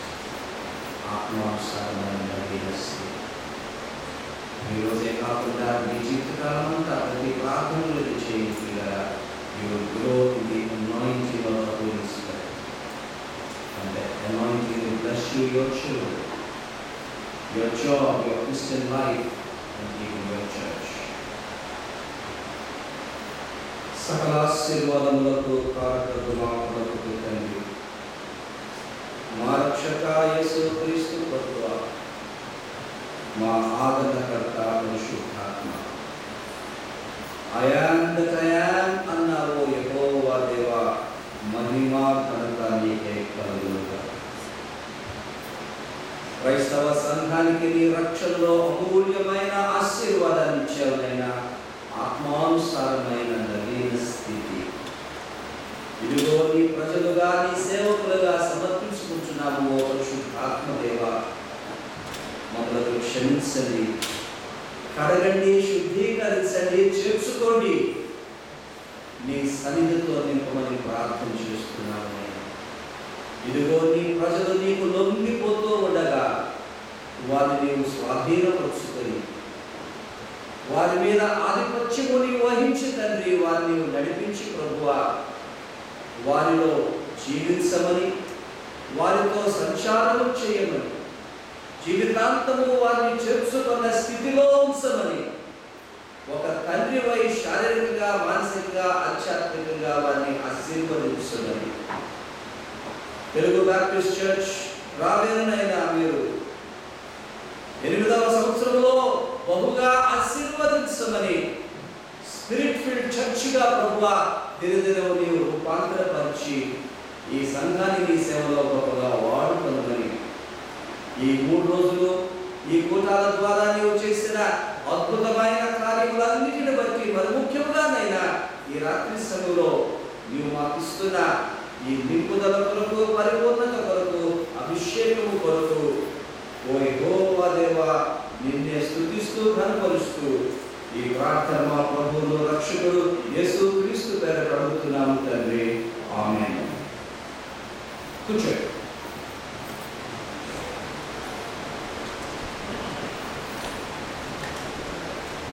ఆత్మానుసారమైన నవీన స్థితి. ఈరోజే కాకుండా మీ జీవితకాలం అంతా ప్రతి ప్రార్థనలు చేయించి కదా, you will grow in the anointing of the Holy Spirit. And that anointing will bless you, your children, your job, your Christian life, and even your church. సకల ఆశీర్వాదములకు కారకుడు మా ప్రభువు తండ్రి, మా రక్షక యేసుక్రీస్తు ప్రభువా, మా ఆదరణకర్త పరిశుద్ధాత్మ, I am that I am అన్నావు యెహోవా దేవా, మహిమ ఘనత నీకే కలుగునుగాక. క్రైస్తవ సంఘానికి నీ రక్షణలో అమూల్యమైన ఆశీర్వాదాన్ని ఇచ్చావునైనా, ఆత్మానుసారమైన నవీన స్థితి. ఇదిగో నీ ప్రజలుగా, నీ సేవకులుగా సమర్పించుకుంటున్నాము. ఓ పరిశుద్ధాత్మదేవా, మమ్మల్ని క్షమించండి, కడగండి, శుద్ధీకరించండి, చేర్చుకోండి. నీ సన్నిధితో నింపమని ప్రార్థన చేస్తున్నాము. ఇదిగో నీ ప్రజలు నీకు లొంగిపోతూ ఉండగా వారిని నీవు స్వాధీనపరుచుకొని వారి మీద ఆధిపత్యము నీవు వహించి తండ్రి, వారిని నడిపించి ప్రభువా, వారిలో జీవించమని, వారితో సంచారం చేయమని, జీవితాంతము వారిని చేర్చుకున్న స్థితిలో ఉంచమని, ఒక తండ్రి వై శారీరకంగా, మానసికంగా, ఆధ్యాత్మికంగా వారిని ఆశీర్వదించమని. తెలుగు బ్యాప్టిస్ట్ చర్చ్ రావేనైనా మీరు 8వ సంవత్సరంలో బహుగా ఆశీర్వదించమని, స్పిరిట్ ఫీల్డ్ చర్చ్గా ప్రభువా దినదినము నీవు రూపాంతరపరిచి ఈ సంఘాన్ని నీ సేవలో గొప్పగా వాడుకొనమని, ఈ 3 రోజులు ఈ కూటాల ద్వారా నీవు చేసిన అద్భుతమైన కార్యములన్నిటిని బట్టి, మరి ముఖ్యంగానైనా ఈ రాత్రి సమయంలో నీవు మాకు ఇస్తున్న ఈ నింపుదల కొరకు, పరిపూర్ణత కొరకు, అభిషేకము కొరకు ఓ యెహోవా దేవా నిన్నే స్తుతిస్తూ ఘనపరుస్తూ ఈ ప్రార్థన మా ప్రభువును రక్షకుడు యేసుక్రీస్తు పేరిట అడుగుతున్నాము తండ్రి. ఆమేన్. కూర్చోండి.